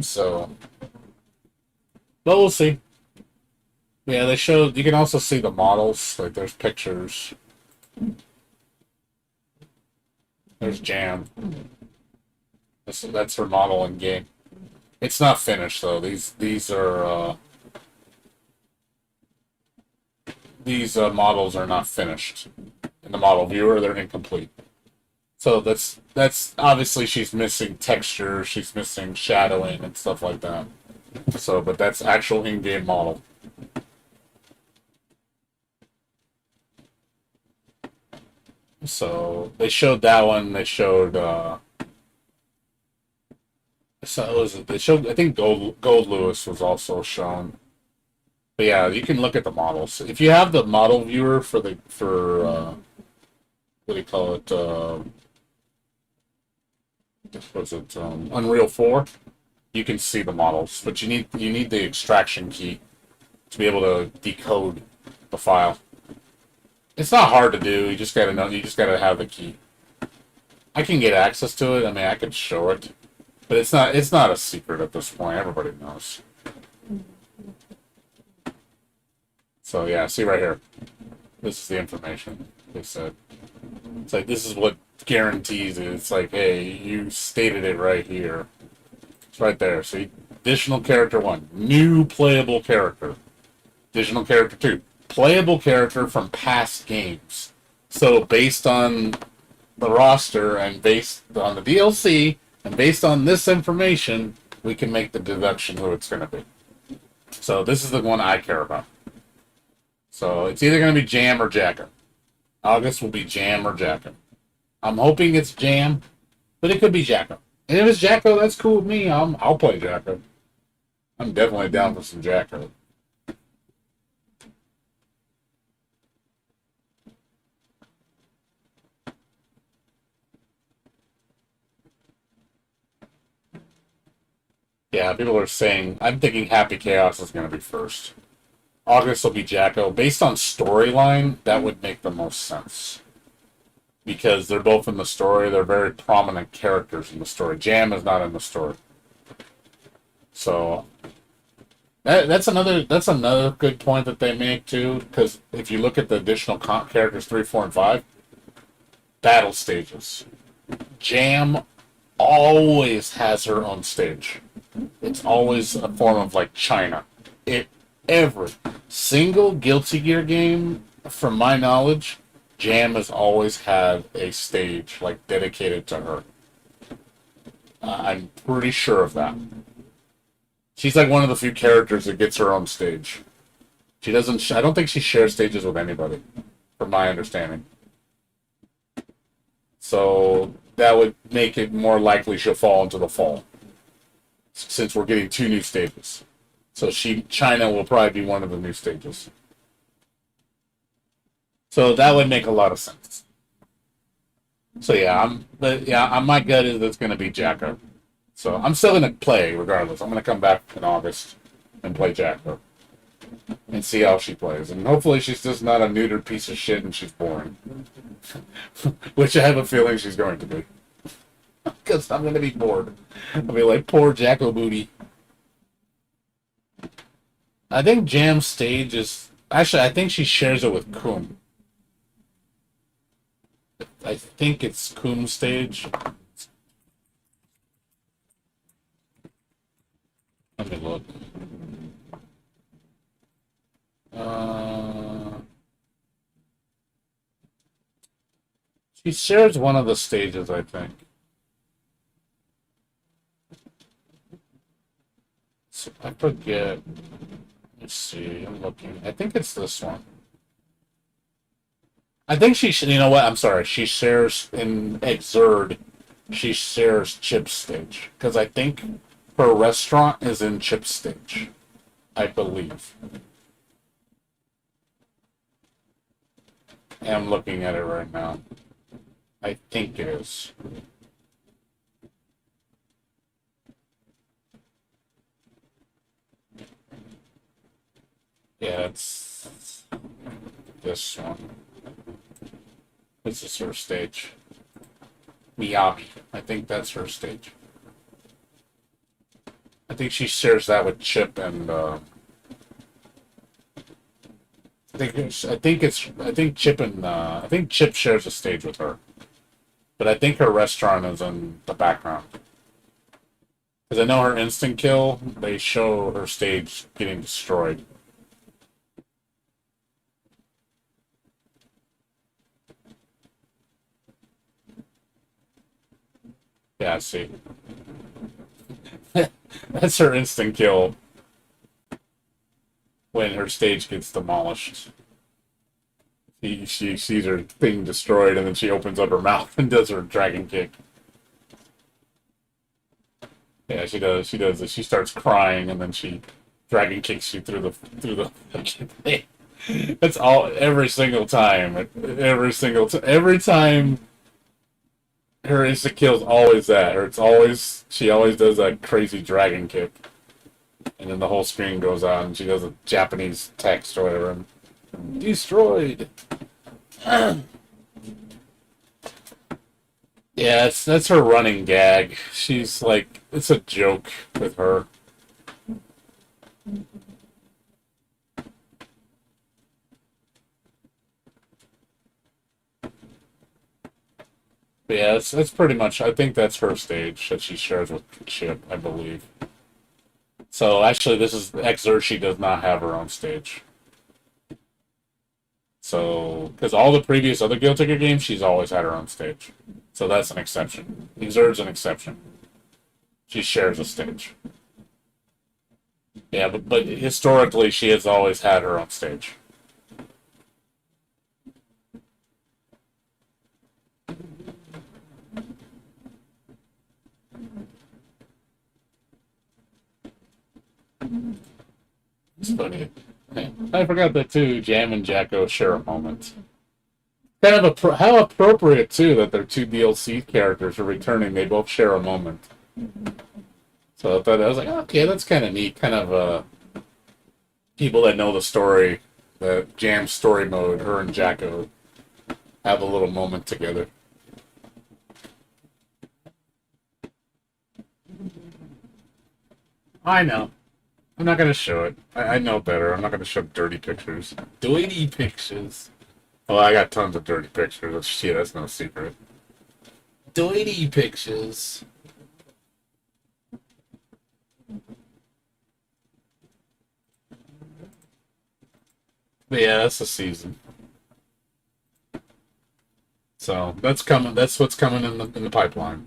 So, but we'll see. Yeah, they showed, you can also see the models, like there's pictures. There's Jam. That's her model in game. It's not finished though. These models are not finished. In the model viewer, they're incomplete. So that's obviously she's missing texture, she's missing shadowing and stuff like that. So, but that's actual in-game model. So they showed that one. They showed. So was it? They showed. I think Gold Lewis was also shown. But yeah, you can look at the models if you have the model viewer for what do you call it? Was it Unreal 4? You can see the models, but you need the extraction key to be able to decode the file. It's not hard to do. You just gotta know. You just gotta have the key. I can get access to it. I mean, I could show it, but it's not a secret at this point. Everybody knows. So yeah, see right here. This is the information they said. It's like this is what guarantees it. It's like, hey, you stated it right here. It's right there. See, additional character 1, new playable character. Additional character 2, playable character from past games. So based on the roster and based on the DLC and based on this information, we can make the deduction who it's going to be. So this is the one I care about. So it's either going to be Jam or Jacko. August will be Jam or Jacko. I'm hoping it's Jam, but it could be Jacko. And if it's Jacko, that's cool with me. I'll play Jacko. I'm definitely down for some Jacko. Yeah, people are saying, I'm thinking Happy Chaos is going to be first. August will be Jacko. Based on storyline, that would make the most sense. Because they're both in the story. They're very prominent characters in the story. Jam is not in the story. So, that's another good point that they make, too. Because if you look at the additional characters 3, 4, and 5, battle stages. Jam always has her own stage. It's always a form of like China. Every single Guilty Gear game, from my knowledge, Jam has always had a stage like dedicated to her. I'm pretty sure of that. She's like one of the few characters that gets her own stage. She doesn't. I don't think she shares stages with anybody, from my understanding. So that would make it more likely she'll fall into the fall, since we're getting 2 new stages. So China will probably be one of the new stages. So that would make a lot of sense. So yeah, my gut is it's going to be Jacko. So I'm still going to play regardless. I'm going to come back in August and play Jacko and see how she plays. And hopefully she's just not a neutered piece of shit and she's boring. Which I have a feeling she's going to be. Because I'm going to be bored. I'll be like, poor Jacko Booty. I think Jam's stage is... Actually, I think she shares it with Kum. I think it's Kum's stage. Let me look. She shares one of the stages, I think. So I forget. Let's see. I'm looking. I think it's this one. I think she should. You know what? I'm sorry. She shares in Exerd. She shares Chip's stage because I think her restaurant is in Chip's stage. I believe. And I'm looking at it right now. I think it is. Yeah, it's this one. This is her stage. Miyabi. I think that's her stage. I think she shares that with Chip and I think Chip shares a stage with her. But I think her restaurant is in the background. Because I know her instant kill, they show her stage getting destroyed. Yeah, see. That's her instant kill when her stage gets demolished. She sees her thing destroyed, and then she opens up her mouth and does her dragon kick. Yeah, she does. She does. She starts crying, and then she dragon kicks you through the thing. That's all. Every single time. Every time. Her instant kill's always that. Or she always does that crazy dragon kick, and then the whole screen goes out, and she does a Japanese text or whatever. And, destroyed. Yeah, that's her running gag. She's like, it's a joke with her. But yeah, that's pretty much. I think that's her stage that she shares with Chip, I believe. So actually, this is Exer. She does not have her own stage. So, because all the previous other Guild Ticket games, she's always had her own stage. So that's an exception. Exer's an exception. She shares a stage. Yeah, but historically, she has always had her own stage. It's funny. I forgot that too. Jam and Jacko share a moment. Kind of how appropriate too that their two DLC characters are returning. They both share a moment. So I thought I was like, okay, that's kind of neat. Kind of people that know the story, the Jam story mode. Her and Jacko have a little moment together. I know. I'm not going to show it. I know better. I'm not going to show dirty pictures. Dirty pictures. Well, I got tons of dirty pictures. Shit, that's no secret. Dirty pictures. But yeah, that's the season. So that's coming. That's what's coming in the pipeline.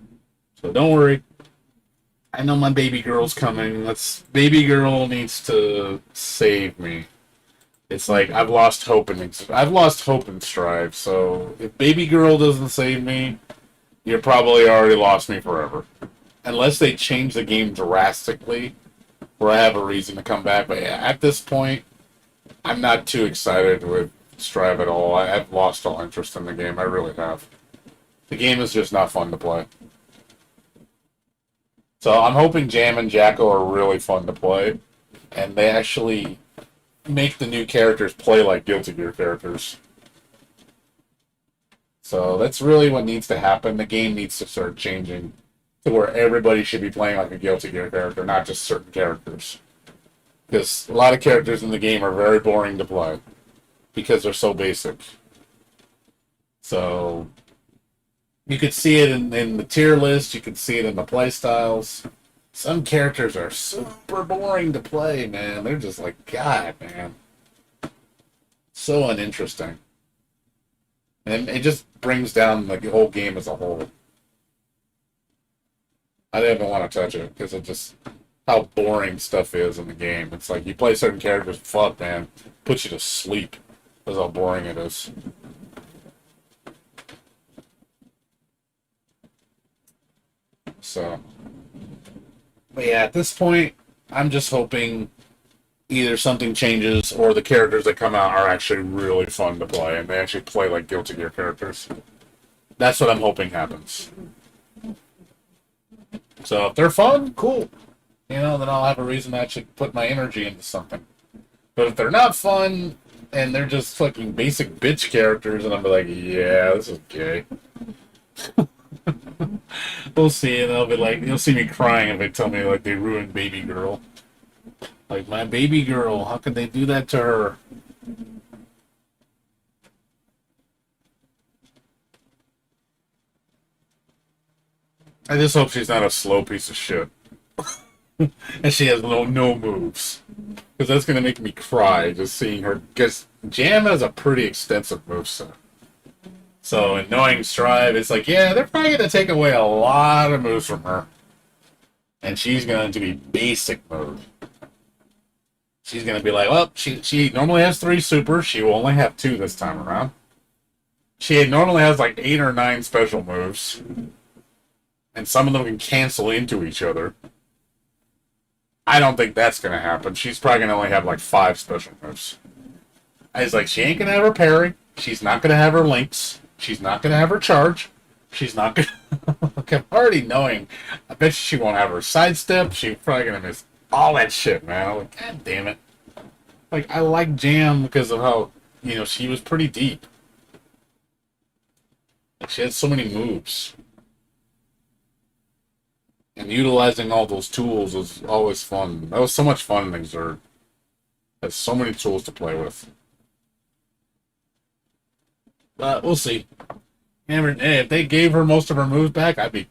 So don't worry. I know my baby girl's coming. Baby girl needs to save me. It's like I've lost hope in Strive. So if baby girl doesn't save me, you're probably already lost me forever. Unless they change the game drastically, where I have a reason to come back. But yeah, at this point, I'm not too excited with Strive at all. I've lost all interest in the game. I really have. The game is just not fun to play. So I'm hoping Jam and Jacko are really fun to play, and they actually make the new characters play like Guilty Gear characters. So that's really what needs to happen. The game needs to start changing to where everybody should be playing like a Guilty Gear character, not just certain characters. Because a lot of characters in the game are very boring to play because they're so basic. So you could see it in the tier list. You could see it in the play styles. Some characters are super boring to play, man. They're just like, God, man. So uninteresting. And it just brings down like the whole game as a whole. I didn't even want to touch it because it just how boring stuff is in the game. It's like you play certain characters, fuck man, puts you to sleep. That's how boring it is. So, but yeah, at this point, I'm just hoping either something changes or the characters that come out are actually really fun to play and they actually play like Guilty Gear characters. That's what I'm hoping happens. So if they're fun, cool. You know, then I'll have a reason to actually put my energy into something. But if they're not fun and they're just fucking basic bitch characters, and I'm like, yeah, this is gay. We'll see, and they'll be like, you'll see me crying if they tell me like they ruined Baby Girl. Like my baby girl, how could they do that to her? I just hope she's not a slow piece of shit. And she has no moves. Because that's going to make me cry just seeing her. Because Jam has a pretty extensive moveset. So in knowing Strive, it's like, yeah, they're probably going to take away a lot of moves from her. And she's going to be basic mode. She's going to be like, well, she normally has 3 supers. She will only have 2 this time around. She normally has like 8 or 9 special moves. And some of them can cancel into each other. I don't think that's going to happen. She's probably going to only have like 5 special moves. I was like, she ain't going to have her parry. She's not going to have her links. She's not going to have her charge. She's not going to... Like, I'm already knowing. I bet she won't have her sidestep. She's probably going to miss all that shit, man. I'm like, God damn it. Like, I like Jam because of how, you know, she was pretty deep. Like, she had so many moves. And utilizing all those tools was always fun. That was so much fun in Exert. There's so many tools to play with. But we'll see. And hey, if they gave her most of her moves back, I'd be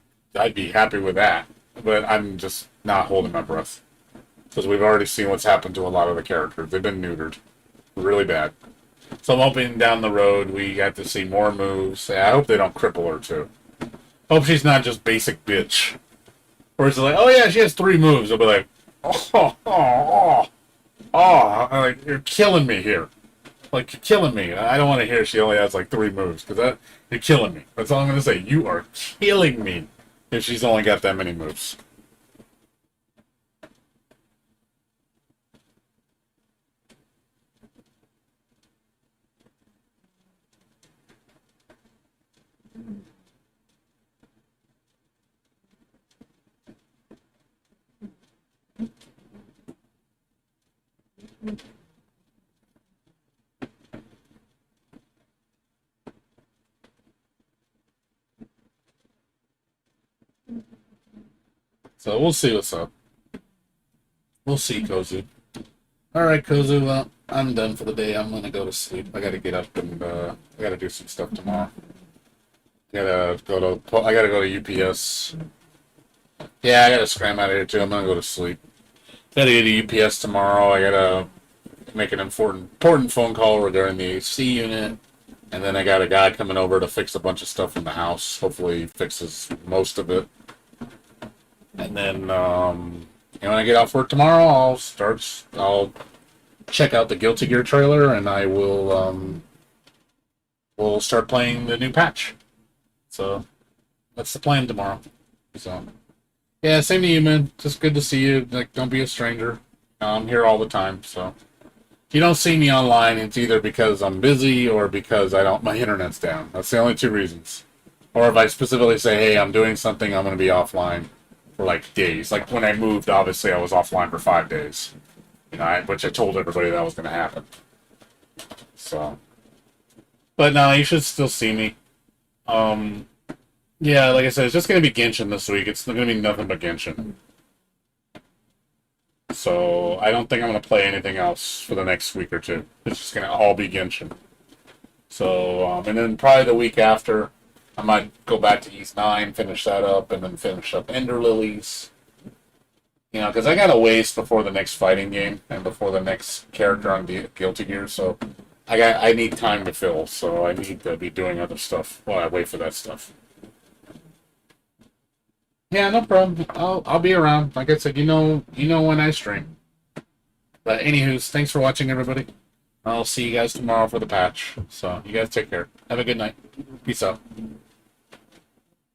happy with that. But I'm just not holding my breath. Because we've already seen what's happened to a lot of the characters. They've been neutered. Really bad. So I'm hoping down the road we get to see more moves. I hope they don't cripple her too. Hope she's not just basic bitch. Or it's like, oh yeah, she has 3 moves. I'll be like, like, you're killing me here. Like, you're killing me. I don't want to hear she only has like 3 moves, because you're killing me. That's all I'm going to say. You are killing me if she's only got that many moves. So we'll see what's up. We'll see, Kozu. Alright, Kozu, well, I'm done for the day. I'm gonna go to sleep. I gotta get up and, I gotta do some stuff tomorrow. I gotta go to UPS. Yeah, I gotta scram out of here too. I'm gonna go to sleep. Gotta get to UPS tomorrow. I gotta make an important phone call regarding the AC unit. And then I got a guy coming over to fix a bunch of stuff in the house. Hopefully he fixes most of it. And then, when I get off work tomorrow, I'll check out the Guilty Gear trailer, and I we'll start playing the new patch. So, that's the plan tomorrow. So, yeah, same to you, man. Just good to see you. Like, don't be a stranger. I'm here all the time, so. If you don't see me online, it's either because I'm busy or because my internet's down. That's the only 2 reasons. Or if I specifically say, hey, I'm doing something, I'm going to be offline for like days. Like when I moved, obviously I was offline for 5 days. You know, which I told everybody that was going to happen. So. But no, you should still see me. Yeah, like I said, it's just going to be Genshin this week. It's going to be nothing but Genshin. So, I don't think I'm going to play anything else for the next week or 2. It's just going to all be Genshin. So, and then probably the week after, I might go back to East 9, finish that up, and then finish up Ender Lilies. You know, because I got a waste before the next fighting game and before the next character on Guilty Gear, so I need time to fill, so I need to be doing other stuff while I wait for that stuff. Yeah, no problem. I'll be around. Like I said, you know when I stream. But anywho's, thanks for watching, everybody. I'll see you guys tomorrow for the patch. So you guys take care. Have a good night. Peace out.